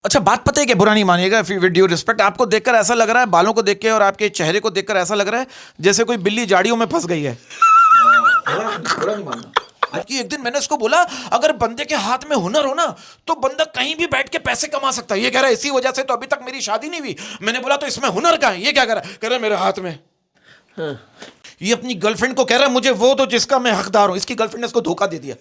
अच्छा, बात पता है कि बुरा नहीं मानिएगा, विद ड्यू रिस्पेक्ट, आपको देखकर ऐसा लग रहा है, बालों को देख के और आपके चेहरे को देखकर ऐसा लग रहा है जैसे कोई बिल्ली जाड़ियों में फंस गई है। बुरा नहीं मानना। आज की एक दिन मैंने उसको बोला, अगर बंदे के हाथ में हुनर हो ना तो बंदा कहीं भी बैठ के पैसे कमा सकता है। ये कह रहा है इसी वजह से तो अभी तक मेरी शादी नहीं हुई। मैंने बोला तो इसमें हुनर का है? ये क्या कह रहा है मेरे हाथ में। ये अपनी गर्लफ्रेंड को कह रहा है मुझे वो दो जिसका मैं हकदार हूं। इसकी गर्लफ्रेंड ने इसको धोखा दे दिया।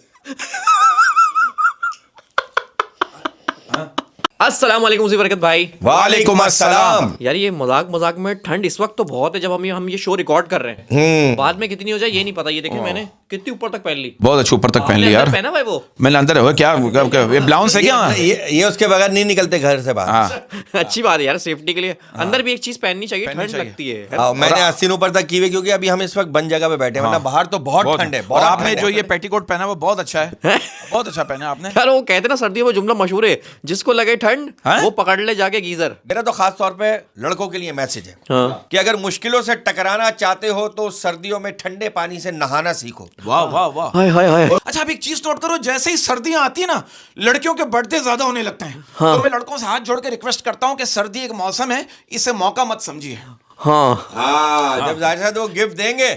अस्सलाम वालेकुम बरकत भाई। वालेकुम अस्सलाम। यार ये मजाक में ठंड इस वक्त तो बहुत है जब हम ये शो रिकॉर्ड कर रहे हैं। बाद में कितनी हो जाए ये नहीं पता। ये देखिए मैंने कितनी ऊपर तक पहन ली। बहुत अच्छी ऊपर तक पहन ली यार। पहना भाई वो मैंने अंदर हो क्या ये ब्लाउज है क्या? ये उसके बगैर नहीं निकलते घर से बाहर। अच्छी बात है यार, सेफ्टी के लिए अंदर भी एक चीज पहननी चाहिए, ठंड लगती है। मैंने 80 ऊपर तक की हुई क्योंकि अभी हम इस वक्त बंद जगह पे बैठे हैं, वरना बाहर तो बहुत ठंड है। और आपने जो ये पेटीकोट पहना वो बहुत अच्छा है। बहुत अच्छा पहना आपने यार। वो कहते ना सर्दियों में जुमला मशहूर है, जिसको लगे ठंड वो पकड़ ले जाके गीजर। मेरा तो खास तौर पे लड़कों के लिए मैसेज है कि अगर मुश्किलों से टकराना चाहते हो तो सर्दियों में ठंडे पानी से नहाना सीखो। वाह वाह वाह। हाय हाय हाय। अच्छा, अब एक चीज नोट करो, जैसे ही सर्दियां आती है ना लड़कियों के बर्थडे ज्यादा होने लगते हैं। तो मैं लड़कों से हाथ जोड़ के रिक्वेस्ट करता हूं कि सर्दी एक मौसम है, इसे मौका मत समझिए। जब जाहिर है तो गिफ्ट देंगे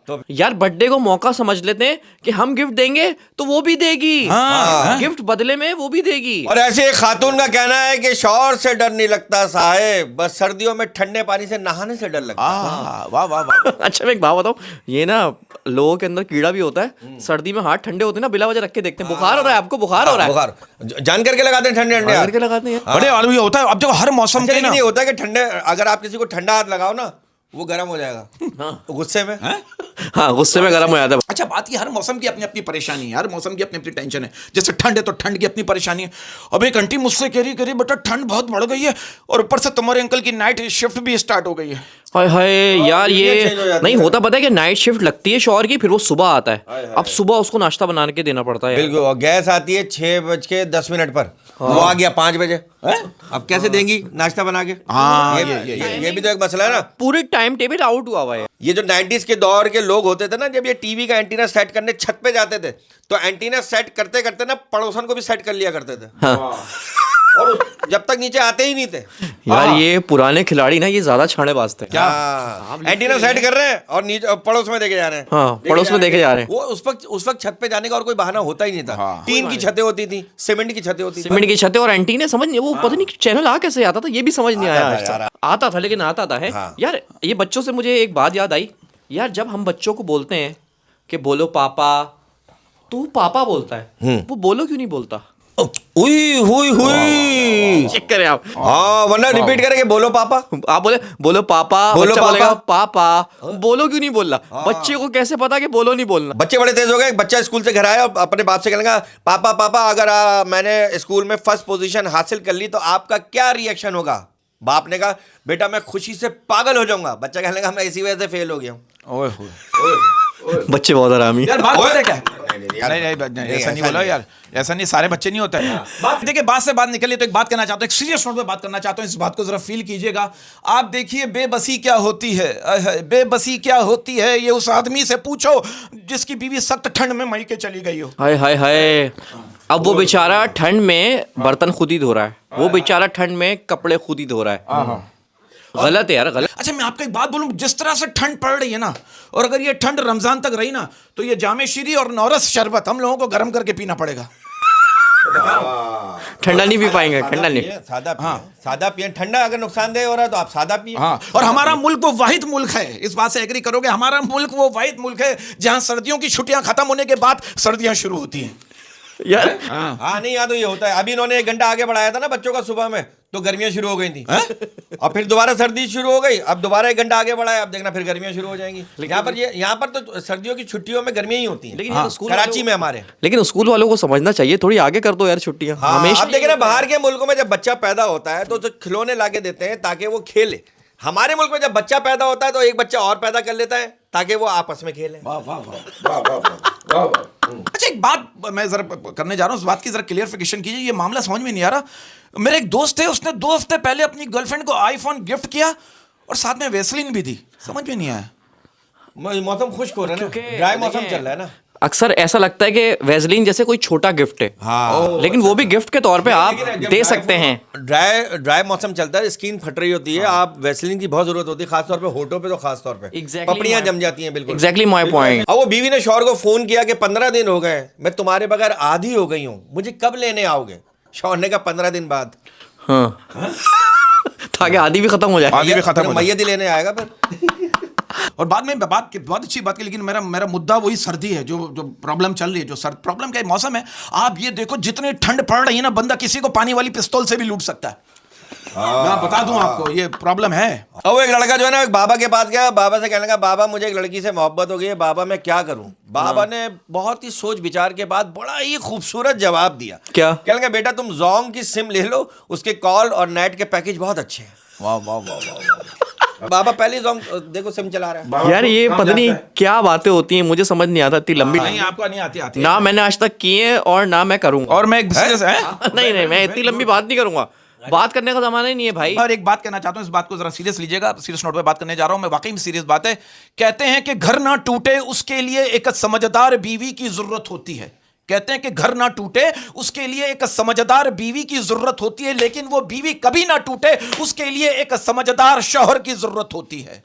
तो यार बर्थडे को मौका समझ लेते हैं कि हम गिफ्ट देंगे तो वो भी देगी। गिफ्ट बदले में वो भी देगी। और ऐसे एक खातून का कहना है कि शौहर से डर नहीं लगता साहेब, बस सर्दियों में ठंडे पानी से नहाने से डर लगता है। वाह वाह वाह। अच्छा मैं एक बात बताऊं, ये ना लोगों के अंदर कीड़ा भी होता है, सर्दी में हाथ ठंडे होते हैं ना, बिला वजह रख के देखते हैं बुखार हो रहा है आपको, बुखार हो रहा है, बुखार जान करके लगाते हैं ठंडे ठंडे करके लगाते हैं। बड़े आलू होता है। अब देखो हर मौसम के नहीं होता है कि ठंडे, अगर आप किसी को ठंडा हाथ लगाओ ना वो गर्म हो जाएगा गुस्से में। हाँ गुस्से में गर्म हो जाता है। अच्छा, बात ये हर मौसम की अपनी अपनी परेशानी है, हर मौसम की अपनी अपनी टेंशन है। जैसे ठंड है तो ठंड की अपनी परेशानी है। अब एक आंटी मुझसे कह रही बेटा ठंड बहुत बढ़ गई है और ऊपर से तुम्हारे अंकल की नाइट शिफ्ट भी स्टार्ट हो गई है। हाय हाय यार, ये नहीं होता पता है कि नाइट शिफ्ट लगती है शौहर की, फिर वो सुबह आता है। अब सुबह उसको नाश्ता बना के देना पड़ता है। बिल्कुल, और गैस आती है 6:10 पर, वो आ गया 5 बजे। अब कैसे देंगी नाश्ता बना के? ये भी तो एक मसला है ना। पूरे टाइम टेबल आउट हुआ हुआ है। ये जो 90s के दौर के लोग होते थे ना, जब ये टीवी का एंटीना सेट करने छत पे जाते थे तो एंटीना सेट करते करते ना पड़ोसन को भी सेट कर लिया करते थे। और जब तक नीचे आते ही नहीं थे यार। ये पुराने खिलाड़ी ना ये ज्यादा छाने बाजते हैं। क्या एंटीना सेट कर रहे हैं और नीचे पड़ोस में देखे जा रहे हैं। हाँ, पड़ोस में देखे जा रहे हैं। वो उस वक्त छत पे जाने का और कोई बहाना होता ही नहीं था। टीन की छतें होती थी, सीमेंट की छतें होती थी। सीमेंट की छतें और एंटीने, समझ नहीं वो पता नहीं चैनल आ कैसे आता था, ये भी समझ नहीं आया। आता था लेकिन आता था है यार। ये बच्चों से मुझे एक बात याद आई यार, जब हम बच्चों को बोलते हैं कि बोलो पापा, तू पापा बोलता है, वो बोलो क्यों नहीं बोलता? चेक करें आप। वरना रिपीट करेंगे बोलो पापा। आप बोलो पापा, बोलो बच्चा पापा। बोलेगा पापा, बोलो क्यों नहीं बोल रहा? बच्चे को कैसे पता कि बोलो नहीं बोलना? बच्चे बड़े तेज हो गए। बच्चा स्कूल से घर आया और अपने बाप से कहलेगा पापा पापा अगर मैंने स्कूल में फर्स्ट पोजीशन हासिल कर ली तो आपका क्या रिएक्शन होगा? बाप ने कहा बेटा मैं खुशी से पागल हो जाऊंगा। बच्चा कहने लगा मैं इसी वजह से फेल हो गया हूँ। बच्चे बहुत आरामी। यार बात पता है क्या? नहीं, ऐसा नहीं बोला यार, ऐसा नहीं, सारे बच्चे नहीं होते हैं। बात देखिए, बात से बात निकली तो एक बात कहना चाहता हूँ, एक सीरियस नोट पे बात करना चाहता हूँ। इस बात को जरा फील कीजिएगा। आप देखिए बेबसी क्या होती है। बेबसी क्या होती है ये उस आदमी से पूछो जिसकी बीवी सख्त ठंड में मई के चली गई हो। हाय हाय हाय। अब वो बेचारा ठंड में बर्तन खुद ही धो रहा है, वो बेचारा ठंड में कपड़े खुद ही धो रहा है। गलत है यार, गलत। अच्छा मैं आपको एक बात बोलूं, जिस तरह से ठंड पड़ रही है ना, और अगर ये ठंड रमजान तक रही ना तो ये जामे शीरी और नौरस शरबत हम लोगों को गर्म करके पीना पड़ेगा। ठंडा नहीं पी पाएंगे, ठंडा नहीं। सादा पिए। ठंडा अगर नुकसानदेह हो रहा है तो आप सादा पिए। और हमारा मुल्क वो वाहिद मुल्क है, इस बात से एग्री करोगे, हमारा मुल्क वो वाहिद मुल्क है जहां सर्दियों की छुट्टियां खत्म होने के बाद सर्दियां शुरू होती हैं यार। नहीं यार, तो ये होता है। अभी इन्होंने 1 घंटा आगे बढ़ाया था ना बच्चों का सुबह में, तो गर्मियां शुरू हो गई थी और फिर दोबारा सर्दी शुरू हो गई। अब दोबारा 1 घंटा आगे बढ़ाया, अब देखना फिर गर्मियां शुरू हो जाएंगी। यहाँ पर तो सर्दियों की छुट्टियों में गर्मियां ही होती हैं। लेकिन कराची में हमारे, लेकिन स्कूल वालों को समझना चाहिए, थोड़ी आगे कर दो यार छुट्टियां। हमेशा आप देख रहे हैं बाहर के मुल्कों में जब बच्चा पैदा होता है तो खिलौने लाके देते हैं ताकि वो खेले। हमारे मुल्क में जब बच्चा पैदा होता है तो एक बच्चा और पैदा कर लेता है ताकि वो आपस में खेले। अच्छा एक बात मैं जरा करने जा रहा हूँ, उस बात की जरा क्लियरिफिकेशन कीजिए। ये मामला समझ में नहीं आ रहा। मेरे एक दोस्त है, उसने 2 हफ्ते पहले अपनी गर्लफ्रेंड को आईफोन गिफ्ट किया और साथ में वेसलिन भी दी। समझ में नहीं आया। मौसम खुश्क हो रहा है ना, ड्राई मौसम चल रहा है ना। अक्सर ऐसा लगता है कि वेजलीन जैसे कोई छोटा गिफ्ट है, हाँ। लेकिन वो भी गिफ्ट के तौर पे आप दे सकते हैं। ड्राई मौसम चलता है, स्किन फट रही होती है, आप वैसलीन की बहुत जरूरत होती है, खासतौर पे होठों पे, तो खास तौर पे Exactly पपड़ियां my- जम जाती हैं। बिल्कुल एग्जैक्टली माई पॉइंट। और वो बीवी ने शौहर को फोन किया कि 15 दिन हो गए, मैं तुम्हारे बगैर आधी हो गई हूँ, मुझे कब लेने आओगे? शौहर ने कहा 15 दिन बाद। हाँ ताकि आदि भी खत्म हो जाए। आदि भी खत्म हो जाए। मैयत ही लेने आएगा फिर। और बाद में बहुत अच्छी बात की, लेकिन मेरा मुद्दा वही सर्दी है, जो प्रॉब्लम चल रही है, जो प्रॉब्लम क्या है, मौसम है। आप ये देखो, जितनी ठंड पड़ रही है ना, बंदा किसी को पानी वाली पिस्तौल से भी लूट सकता है। मैं बता दूं आपको, ये प्रॉब्लम है। और वो एक लड़का जो है ना, एक बाबा के पास गया, बाबा से कहने लगा, बाबा मुझे एक लड़की से मोहब्बत हो गई है, बाबा मैं क्या करूं? बाबा ने बहुत ही सोच विचार के बाद बड़ा ही खूबसूरत जवाब दिया। क्या? कहने लगा, बेटा तुम जोंग की सिम ले लो, उसके कॉल और नेट के पैकेज बहुत अच्छे हैं। वाह वाह वाह वाह। बाबा पहले जोंग देखो सिम चला रहा है। यार ये पता नहीं क्या बातें होती हैं, मुझे समझ नहीं आता इतनी लंबी। नहीं, आपको नहीं आती ना मैंने आज तक की है और ना मैं करूंगा। और मैं एक serious है। नहीं मैं इतनी लंबी बात नहीं करूंगा, बात करने का जमाना ही नहीं है भाई। और एक बात कहना चाहता हूं, इस बात को जरा सीरियस लीजिएगा, सीरियस नोट पे बात करने जा रहा हूं मैं, वाकई में सीरियस बात है। कहते हैं कि घर ना टूटे उसके लिए एक समझदार बीवी की जरूरत होती है। कहते हैं कि घर ना टूटे उसके लिए एक समझदार बीवी की जरूरत होती है, लेकिन वो बीवी कभी ना टूटे उसके लिए एक समझदार शौहर की जरूरत होती है।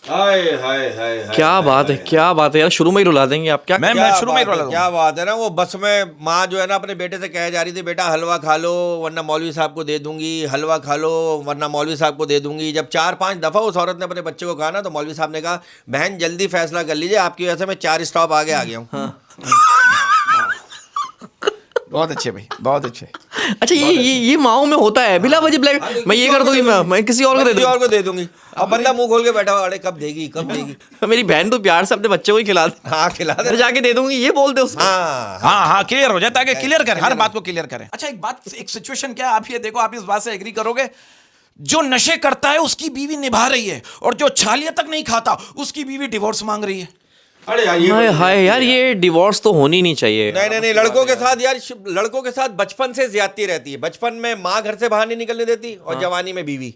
हाय हाय हाय क्या बात है, क्या बात है यार, शुरू में ही रुला देंगे आप। क्या मैं शुरू में ही रुला दूंगा। क्या बात है ना, वो बस में माँ जो है ना अपने बेटे से कहे जा रही थी, बेटा हलवा खा लो वरना मौलवी साहब को दे दूंगी, हलवा खा लो वरना मौलवी साहब को दे दूंगी। जब 4-5 दफा उस औरत ने अपने बच्चे को कहा ना, तो मौलवी साहब ने कहा, बहन जल्दी फैसला कर लीजिए, आपकी वजह से मैं 4 स्टॉप आगे आ गया हूँ। बहुत अच्छे भाई, बहुत अच्छे। अच्छा ये माओ में होता है, बिला वजह ब्लैक मैं ये कर दूंगी, मैं किसी और को दे किसी और को दे दूंगी। अब बंदा मुंह खोल के बैठा हुआ, अरे कब देगी कब देगी। मेरी बहन तो प्यार से अपने बच्चे को ही खिला दे, हाँ खिला दे, फिर जाके दे दूंगी, ये बोल दे उसको। हाँ हाँ हाँ, क्लियर हो जाए, ताकि क्लियर करें, हर बात को क्लियर करें। अच्छा एक बात, एक सिचुएशन क्या है, आप ये देखो, आप इस बात से एग्री करोगे, जो नशे करता है उसकी बीवी निभा रही है, और जो छालिया तक नहीं खाता उसकी बीवी डिवोर्स मांग रही है। अरे यार हाय हाय यार, ये डिवोर्स तो होनी नहीं चाहिए। नहीं लड़कों के साथ यार, लड़कों के साथ बचपन से ज्यादती रहती है। बचपन में माँ घर से बाहर नहीं निकलने देती, और जवानी में बीवी।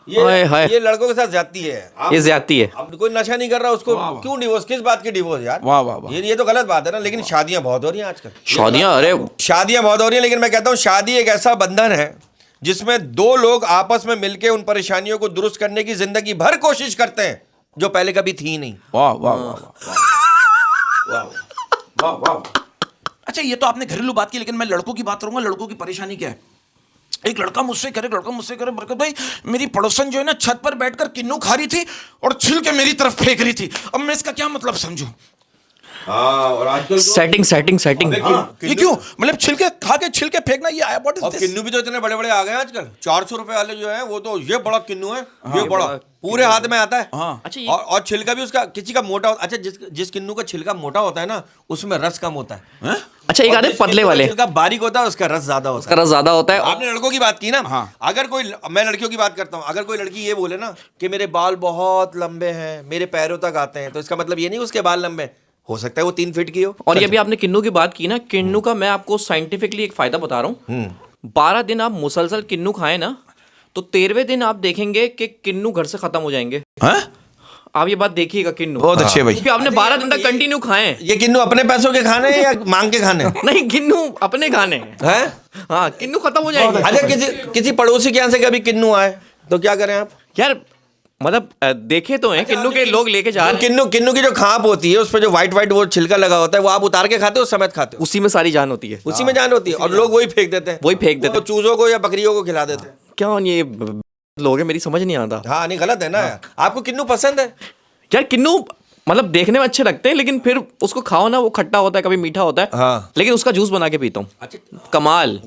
हाय हाय, ये लड़कों के साथ ज्यादती है। ये ज्यादती है। अब कोई नशा नहीं कर रहा, उसको क्यों डिवोर्स? किस बात की डिवोर्स यार? वाह वाह वाह। ये तो गलत बात है ना। लेकिन शादियां बहुत हो रही हैं आजकल। शादियां, अरे शादियां बहुत हो रही हैं, लेकिन मैं कहता हूँ शादी एक ऐसा बंधन है जिसमें 2 लोग आपस में मिलकर उन परेशानियों को दुरुस्त करने की जिंदगी भर कोशिश करते हैं, जो पहले कभी थी नहीं। वाह वाह वाह वाह वाह। अच्छा ये तो आपने घरेलू बात की, लेकिन मैं लड़कों की बात करूंगा। लड़कों की परेशानी क्या है? एक लड़का मुझसे करे, बरकत भाई, मेरी पड़ोसन जो है ना, छत पर बैठकर किन्नू खा रही थी और छिल के मेरी तरफ फेंक रही थी। अब मैं इसका क्या मतलब समझूं? और आजकल सेटिंग। ये क्यों, मतलब छिलके खा के छिलके फेंकना, ये आया व्हाट इज दिस? किन्नू भी तो इतने बड़े बड़े आ गए हैं आजकल। 400 रुपए वाले जो है वो तो, ये बड़ा किन्नू है, ये बड़ा पूरे हाथ में आता है। हाँ। अच्छा और छिलका भी उसका किसी का मोटा होता। अच्छा जिस किन्नू का छिलका मोटा होता है ना, उसमें रस कम होता है। अच्छा एक आधे पतले वाले, छिलका बारीक होता है, उसका रस ज्यादा होता है। उसका रस ज्यादा होता है। आपने लड़कों की बात की ना। हाँ। अगर कोई, मैं लड़कियों की बात करता हूँ, अगर कोई लड़की ये बोले ना कि मेरे बाल बहुत लंबे हैं, मेरे पैरों तक आते हैं, तो इसका मतलब ये नहीं उसके बाल लंबे, हो सकता है वो 3 फीट की हो। और ये भी आपने किन्नू की बात की ना, किन्नू का मैं आपको साइंटिफिकली एक फायदा बता रहा हूँ। 12 दिन आप मुसलसल किन्नू खाएं ना, तो 13वें दिन आप देखेंगे कि किन्नू घर से खत्म हो जाएंगे। आप ये बात देखिएगा, किन्नू बहुत अच्छे भाई। क्योंकि आपने 12 दिन तक कंटिन्यू खाए। ये किन्नू अपने पैसों के खाने हैं या मांग के खाने हैं? नहीं, किन्नू अपने खाने हैं। हाँ, किन्नू खत्म हो जाएंगे। अच्छा किसी पड़ोसी के यहाँ से कभी किन्नू आए तो क्या करें आप? यार मतलब देखे तो हैं किन्नू के लोग लेके जा रहे हैं। किन्नू की जो खाप होती है, उस पर जो व्हाइट वो छिलका लगा होता है, वो आप उतार के खाते हो, उस समेत खाते हो? उसी में सारी जान होती है। उसी में जान होती है, और लोग वही फेंक देते हैं। वही फेंक देते हैं। चूजों को या बकरियों को खिला देते हैं। क्या ये लोग हैं, मेरी समझ नहीं आता। हाँ नहीं, गलत है ना यार। आपको किन्नू पसंद है? यार किन्नू मतलब देखने में अच्छे लगते हैं, लेकिन फिर उसको खाओ ना, वो खट्टा होता है, कभी मीठा होता है। हाँ। लेकिन उसका जूस बना के पीता हूँ। अच्छा, कमाल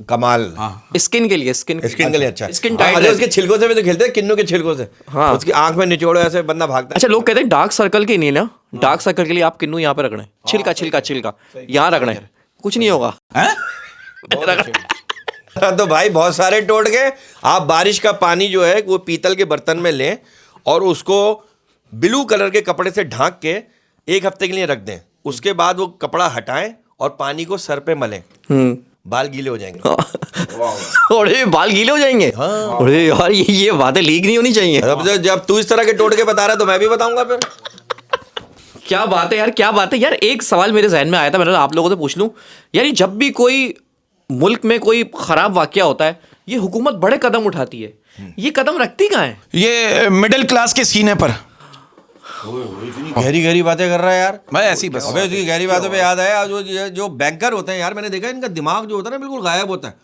स्किन के लिए अच्छा। स्किन टाइट अरे उसके छिलकों से भी तो खेलते हैं, किन्नू के छिलकों से। हाँ। उसकी आंख में निचोड़ो, ऐसे बंदा भागता है। अच्छा लोग कहते हैं डार्क सर्कल के लिए ना, डार्क सर्कल के लिए आप किन्नू यहाँ पे रखना है, छिलका यहाँ रखना है, कुछ नहीं होगा। तो भाई बहुत सारे टोटके। आप बारिश का पानी जो है वो पीतल के बर्तन में लें और उसको ब्लू कलर के कपड़े से ढांक के 1 हफ्ते के लिए रख दें। उसके बाद वो कपड़ा हटाएं और पानी को सर पे मलें, बाल गीले हो जाएंगे। अरे बाल गीले हो जाएंगे? अरे यार ये बातें लीक नहीं होनी चाहिए। जब तू इस तरह के टोटके बता रहा है तो मैं भी बताऊंगा फिर। क्या बात है यार, क्या बात है यार। एक सवाल मेरे जहन में आया था, मैंने कहा आप लोगों से पूछ लूं यार, ये जब भी कोई मुल्क में कोई खराब वाकया होता है, ये हुकूमत बड़े कदम उठाती है, ये कदम रखती कहाँ है? ये मिडिल क्लास के सीने पर। इतनी गहरी गहरी बातें कर रहा है यार। मैं ऐसी बस। अबे उसकी गहरी बातों पे याद आया, जो बैंकर होते हैं यार, मैंने देखा इनका दिमाग जो होता है ना बिल्कुल गायब होता है।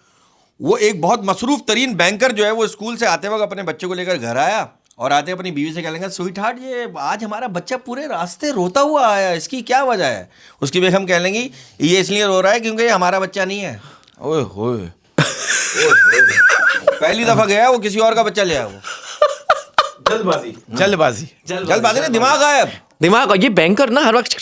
वो एक बहुत मसरूफ तरीन बैंकर जो है, वो स्कूल से आते वक्त अपने बच्चे को लेकर घर आया और आते अपनी बीवी से कह लेंगे, स्वीट हार्ट ये आज हमारा बच्चा पूरे रास्ते रोता हुआ आया, इसकी क्या वजह है? उसकी बेगम कह लेंगी, ये इसलिए रो रहा है क्योंकि ये हमारा बच्चा नहीं है। ओए होए। पहली दफा गया वो किसी और का बच्चा ले आया। वो जल्दबाजी जल्दबाजी। जल्दबाजी नहीं, दिमाग गायब। दिमाग, ये बैंकर ना हर वक्त।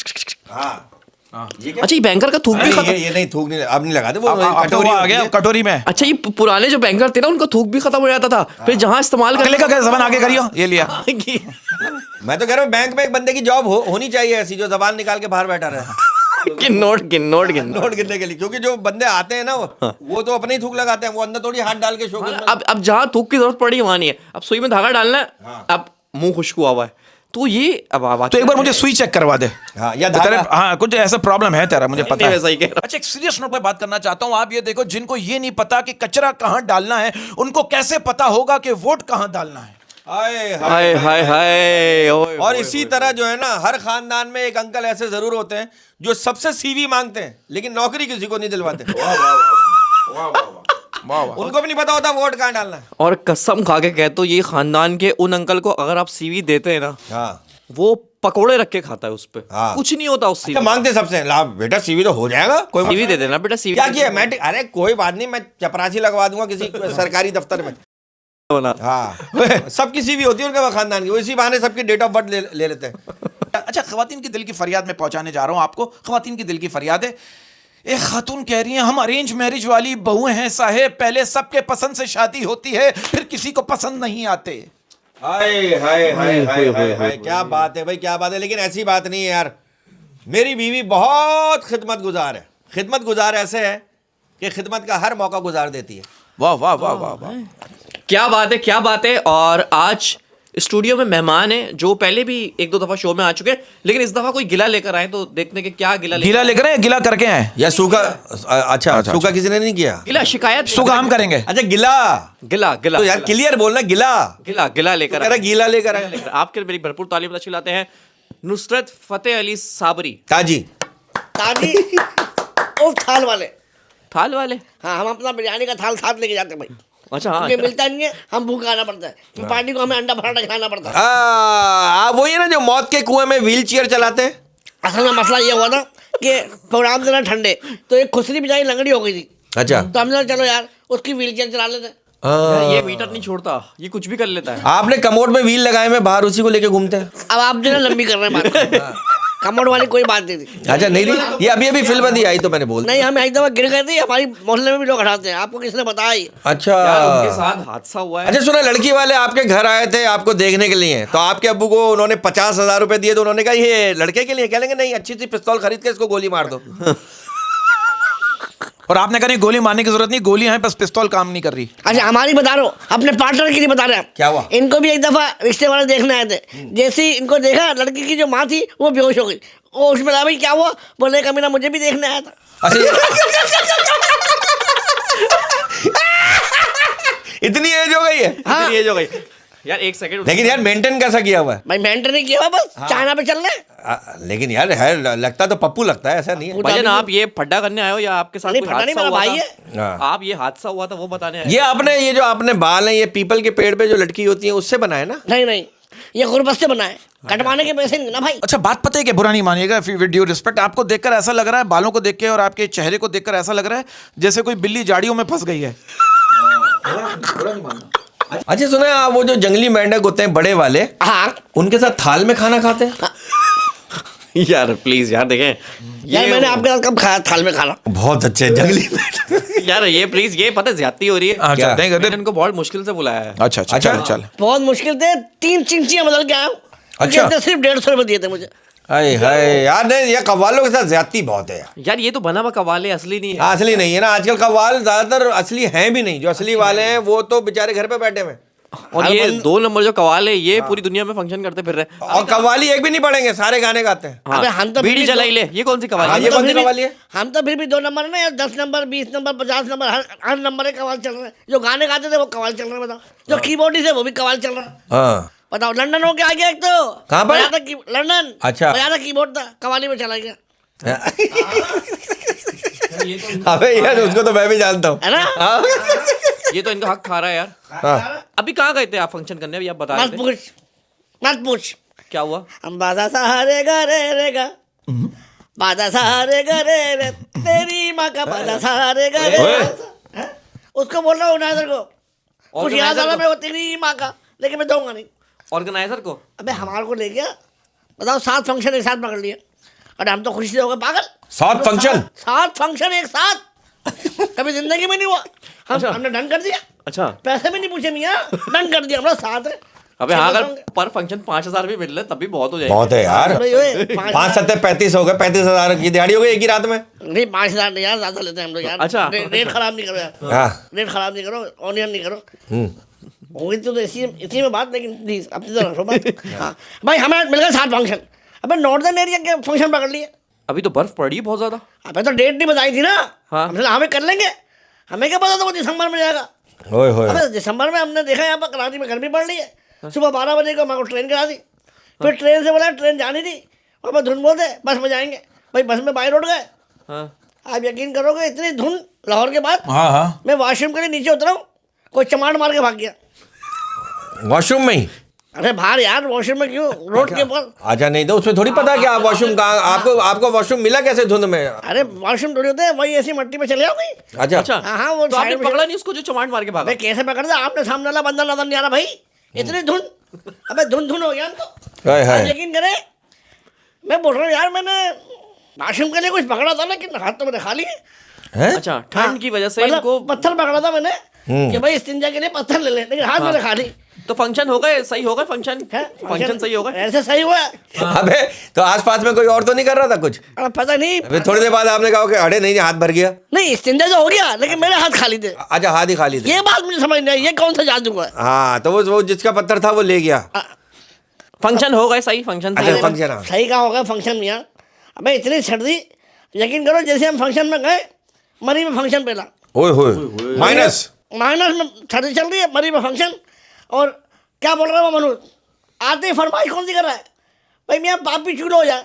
हाँ ये क्या? अच्छा, ये बैंकर का थूक भी खत्म। ये नहीं, थूक नहीं, अब नहीं लगाते वो अब तो कटोरी वो आ होती गया है। कटोरी में। अच्छा, ये पुराने जो बैंकर थे ना, उनका थूक भी खत्म हो जाता था, फिर जहां इस्तेमाल अगले का क्या जबान आगे करियो, ये लिया। मैं तो कह रहा हूँ बैंक में एक बंदे की जॉब होनी चाहिए ऐसी, जो जबान निकाल के बाहर बैठा रहे नोट नोट गिनने के लिए, क्योंकि जो बंदे आते हैं ना वो तो अपने ही थूक लगाते हैं, वो अंदर थोड़ी हाथ डाल के शौक। अब जहां थूक की जरूरत पड़ी वहां नहीं है, अब सुई में धागा डालना है। हाँ। अब मुंह खुश्क हुआ है, तो ये अब आवाज तो एक बार मुझे सुई चेक करवा दे। हाँ, या तेरे, धागा। हाँ कुछ ऐसा प्रॉब्लम है तेरा, मुझे पता है। वैसा ही कह रहा। अच्छा, एक सीरियस नोट पे बात करना चाहता हूँ। आप ये देखो, जिनको ये नहीं पता कि कचरा कहाँ डालना है, उनको कैसे पता होगा कि वोट कहाँ डालना है? हाय हाय हाय हाय। और इसी तरह जो है ना, हर खानदान में एक अंकल ऐसे जरूर होते हैं जो सबसे सीवी मांगते हैं लेकिन नौकरी किसी को नहीं दिलवाते। उनको भी नहीं पता होता वोट कहाँ डालना है। और कसम खा के कहते हो, ये खानदान के उन अंकल को अगर आप सीवी देते हैं ना, हाँ वो पकोड़े रख के खाता है उस पे। हाँ। कुछ नहीं होता उस अच्छा, सीवी। मांगते सबसे ला बेटा सीवी तो हो जाएगा, कोई सीवी दे देना बेटा, सीवी क्या किया मैं, अरे कोई बात नहीं, मैं चपरासी लगवा दूंगा किसी सरकारी दफ्तर में। होना। हाँ सबकी सीवी होती है उनके खानदान की, इसी बहाने सबकी डेट ऑफ बर्थ ले लेते हैं। अच्छा, खवातीन की दिल की फरियाद में पहुंचाने जा रहा हूं आपको। खवातीन की दिल की फरियाद है। एक खातून कह रही हैं, हम अरेंज मैरिज वाली बहुएं हैं साहेब, पहले सबके पसंद से शादी होती है, फिर किसी को पसंद नहीं आते। हाय हाय हाय हाय हाय हाय, क्या बात है भाई, क्या बात है। लेकिन ऐसी बात नहीं है यार, मेरी बीवी बहुत खिदमत गुजार है। खिदमत गुजार ऐसे है कि खिदमत का हर मौका गुजार देती है। वाह वाह वाह वाह वाह, क्या बात है, क्या बात है। और आज स्टूडियो में मेहमान है जो पहले भी एक दो दफा शो में आ चुके हैं, लेकिन इस दफा कोई गिला लेकर आए, तो देखने के क्या गिला गीला लेकर आए, गिला करके आए या सूखा? अच्छा सूखा किसी ने नहीं किया। गिला शिकायत सुगा हम करेंगे। अच्छा गिला, गिला गिला तो यार क्लियर बोलना, गिला गिला गिला लेकर कह रहा आए। गीला लेकर आए। आपके मेरी भरपूर तालीम अच्छी लाते हैं नुसरत फतेह अली साबरी। ताजी ताजी और थाल वाले। थाल वाले? हाँ, हम अपना बिरयानी का थाल साथ लेके जाते हैं भाई। अच्छा हाँ, ये मिलता नहीं है, हम भूखा आना पड़ता है, फिर पार्टी को हमें अंडा पराठा खिलाना पड़ता है। आप वही है ना जो मौत के कुएं में व्हील चेयर चलाते हैं। असल में मसला ये हुआ था कि प्रोग्राम देना ठंडे, तो एक खुसरी बेचारी लंगड़ी हो गई थी, अच्छा तो हमने कहा चलो यार उसकी व्हील चेयर चला लेते हैं। यार ये मीटर नहीं छोड़ता, ये कुछ भी कर लेता है। आपने कमोड में व्हील लगाए में बाहर उसी को लेके घूमते हैं। अब आप जो है लंबी कर रहे हैं बात, कमोड वाली कोई बात नहीं थी। अच्छा नहीं थी, ये अभी फिल्म दी आई तो मैंने बोल नहीं, हम एक दफा गिर गए थे, हमारी मोहल्ले में भी लोग हटाते हैं, आपको किसने बताया ही? अच्छा यार उनके साथ हादसा हुआ है। अच्छा सुना, लड़की वाले आपके घर आए थे आपको देखने के लिए, तो आपके अब्बू को उन्होंने 50,000 रुपए दिए, तो उन्होंने कहा ये लड़के के लिए, कह लेंगे नहीं अच्छी सी पिस्तौल खरीद के इसको गोली मार दो। और आपने कहा नहीं, गोली मारने की जरूरत नहीं, गोलियां हैं बस, पिस्तौल काम नहीं कर रही। अच्छा हमारी बता रहा हूँ, अपने पार्टनर की नहीं बता रहे हैं। क्या हुआ? इनको भी एक दफा रिश्ते वाले देखने आए थे, जैसे ही इनको देखा लड़की की जो माँ थी वो बेहोश हो गई। वो उसमें लगा भाई क्या हुआ, बोले कमीना मुझे भी देखने आया था। अच्छा इतनी एज हो गई है। इतनी एज हो गई। यार एक सेकंड, लेकिन यार मेंटेन कैसा किया हुआ है? भाई मेंटेन नहीं किया हुआ, बस चाइना पे चल रहे। लेकिन यार है, लगता तो पप्पू लगता है, ऐसा नहीं है। भाईजान आप ये फड्डा करने आए हो या आपके साथ नहीं, कोई फड्डा नहीं, हादसा मेरा हुआ भाई था? है। आप ये हादसा हुआ था वो बताने आए? ये जो आपने बाल हैं, ये पीपल के पेड़ पे जो लटकी होती है उससे बनाए ना? नहीं नहीं, ये गुरबत से बना है, कटवाने के पैसे नहीं ना भाई। अच्छा, बात पता है कि बुरा नहीं मानिएगा, विद ड्यू रिस्पेक्ट, आपको देखकर ऐसा लग रहा है, बालों को देख के और आपके चेहरे को देखकर ऐसा लग रहा है जैसे कोई बिल्ली जाड़ियों में फंस गई है। बुरा नहीं मानना। अच्छा सुना है, आप वो जो जंगली मेंढक होते हैं बड़े वाले, हाँ उनके साथ थाल में खाना खाते हैं? यार प्लीज यार देखें, यार मैंने आपके साथ कब खाया थाल में खाना? बहुत अच्छे जंगली मेंढक। यार ये प्लीज, ये पता ज्यादती हो रही है। हाँ, क्या? चलते हैं, मैंने इनको बहुत मुश्किल से बुलाया है। अच्छा अच्छा चल चल। बहुत मुश्किल थे, 3 चिंचियां बदल के आया हूँ। अच्छा। कहते सिर्फ 150 रुपये दिए थे मुझे। हाय हाय यार, नहीं ये कव्वालों के साथ ज्यादती बहुत है यार। यार ये तो बना हुआ कवाले, असली नहीं है। असली नहीं है ना, आजकल कव्वाल ज्यादातर असली हैं भी नहीं। जो असली वाले हैं वो तो बेचारे घर पे बैठे हुए हैं। और हर ये बंद- 2 नंबर जो कवाल है ये पूरी दुनिया में फंक्शन करते फिर रहे हैं। और कव्वाली एक भी नहीं पढ़ेंगे, सारे गाने गाते हैं। हाँ, अबे हम तो बीड़ी फिर भी जलाई ले, ये कौन सी कवाली हाँ, है? ये तो कौन सी फिर भी- कव्वाली है? हम तो फिर भी 2 नंबर ना, 10 नंबर, 20 नंबर, 50 नंबर, हर नंबर के कवाल चल रहे हैं। जो गाने गाते थे वो कवाल चल रहे हैं, बताओ। जो कीबोर्डिस्ट है वो भी कवाल चल रहा है, हाँ बताओ। लंदन हो गया आगे एक तो कहाँ पर? बजाता लंदन। अच्छा। बजाता कीबोर्ड था, कवाली में चला गया, अबे यार उसको तो मैं भी जानता हूँ। है ना। हाँ। ये तो इनका हक खा रहा है यार। हाँ। अभी कहाँ गए थे आप फंक्शन करने? अभी आप बता मत रहे थे पूछ, मत पूछ। क्या हुआ? हम बाजा सहारे गा रे गा, बाजा सहारे गा रे, तेरी माँ का बाजा सहारे गा रे। हैं? उसको बोल रहा हूँ नाजर को, कुछ याद आ रहा मेरे को तेरी माँ का, लेकिन मैं दूंगा नहीं। ऑर्गेनाइजर को? अबे हमारे को ले गया, बताओ, 7 फंक्शन एक साथ पकड़ लिए। अरे हम तो खुशी से हो गए पागल। 7 फंक्शन? 7 फंक्शन एक साथ, कभी जिंदगी में नहीं हुआ। हमने डन कर दिया, अच्छा। पैसे भी नहीं पूछे मियाँ, डन कर दिया, हम लोग साथ है। अबे हाँ, अगर पर फंक्शन 5,000 भी मिल रहे तब भी बहुत हो जाएगा। बहुत है यार। भाई ओए, 5 7 35 हो गए, 35,000 की दिहाड़ी हो गई एक ही रात में। नहीं 5,000 नहीं यार, ज्यादा लेते हैं हम लोग यार। अच्छा। रेट खराब नहीं करो यार, हाँ। रेट खराब नहीं करो, ऑनियन नहीं करो। हम्म। होगी तो इसी में बात, लेकिन प्लीज अपनी तरह रखो बात। हाँ भाई, हमें मिल गए 7 फंक्शन। अबे नॉर्दर्न एरिया के फंक्शन पकड़ लिए। अभी तो बर्फ पड़ी है बहुत ज्यादा। अबे तो डेट नहीं बताई थी ना। हाँ। हमने कहा हमें कर लेंगे, हमें क्या पता था वो दिसंबर में जाएगा। ओए होए। अबे दिसंबर में हमने देखा यहाँ पर कराची में गर्मी पड़ रही है, सुबह 12 बजे को हमारे को ट्रेन करा दी। फिर ट्रेन से बोला ट्रेन जानी थी, और मैं धुन बोलते बस में जाएंगे। भाई बस में बाहर उठ गए, हाँ। आप यकीन करोगे इतनी धुन लाहौर के बाद, हाँ हाँ मैं वॉशरूम के लिए नीचे उतरा हूँ, कोई चमाट मार के भाग गया। वॉशरूम में ही? अरे बाहर यार, वॉशरूम में क्यों, रोड के ऊपर। अच्छा, नहीं तो उसमें थोड़ी पता कि आप वॉशरूम कहाँ, आपको वॉशरूम मिला कैसे धुंध में? अरे वॉशरूम थोड़ी होते हैं, वही ऐसी मट्टी में चले आओ नहीं। अच्छा अच्छा। हाँ वो तो आपने साइड में पकड़ा नहीं उसको जो चमाट मार के भागा? भाई कैसे पकड़ते, आपने सामने वाला बंदा नजर नहीं आ रहा भाई, इतनी धुन। अबे धुन हो गया हम तो। हाय हाय। आप यकीन करें, मैं बोल रहा हूँ यार, मैंने वॉशरूम के लिए कुछ पकड़ा था, लेकिन हाथ तो मेरे खाली है। हैं? अच्छा, ठंड की वजह से मतलब इनको। पत्थर पकड़ा था मैंने कि भाई इस्तिंजा के लिए पत्थर ले ले, लेकिन हाथ मेरे खाली तो फंक्शन हो गए, सही हो गए फंक्शन? है। फंक्शन सही हो गए? ऐसे सही हुआ। अबे तो आसपास में कोई और तो नहीं कर रहा था कुछ? अब पता नहीं, अबे थोड़ी देर बाद आपने कहा कि अरे नहीं हाथ भर गया। नहीं इस्तिंजा तो हो गया, लेकिन मेरे हाथ खाली थे। अच्छा, हाथ ही खाली थे। ये बात मुझे समझ नहीं आई, ये कौन सा जादू है। हाँ, तो वो जिसका पत्थर था वो ले गया। फंक्शन हो गए सही, फंक्शन अच्छा, सही। फंक्शन। हाँ। सही कहा होगा फंक्शन में यार। अबे इतनी सर्दी, यकीन करो जैसे हम फंक्शन में गए, मरी में फंक्शन पहला, ओए होए। माइनस। माइनस में सर्दी चल रही है, मरी में फंक्शन। और क्या बोल रहा है वो मनोज, आते ही फरमाइश कौन सी कर रहा है, भाई मियाँ पापी चूल्हो हो जाए।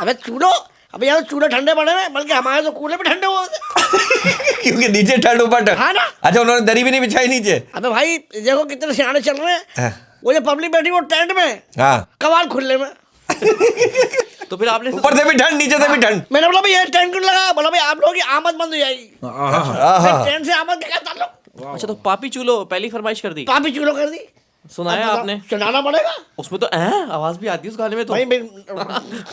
अबे चूल्हो, अबे यार चूल्हे ठंडे पड़े हैं, बल्कि हमारे तो कूलर भी ठंडे हुए थे। क्योंकि नीचे ठंड ऊपर ठंड। हाँ ना। अच्छा, उन्होंने दरी भी नहीं बिछाई नीचे? अबे भाई देखो कितने सियाने चल रहे हैं, हाँ। वो जो पब्लिक बैठी वो टेंट में, हाँ। कवाल खुले में। तो फिर आपने ऊपर से भी ठंड, नीचे से भी ठंड। मैंने बोला भाई ये टेंट क्यों लगा, बोला भाई आप लोगों की आमद बंद हो जाएगी। हाँ। टेंट से आमद का क्या ताल्लुक, अच्छा, तो पापी चूल्हो पहली फरमाइश कर दी। पापी चूल्हो कर दी। सुनाया अब बताओ, आपने? सुनाना पड़ेगा उसमें तो आवाज भी आती है उस गाने में तो। भाई,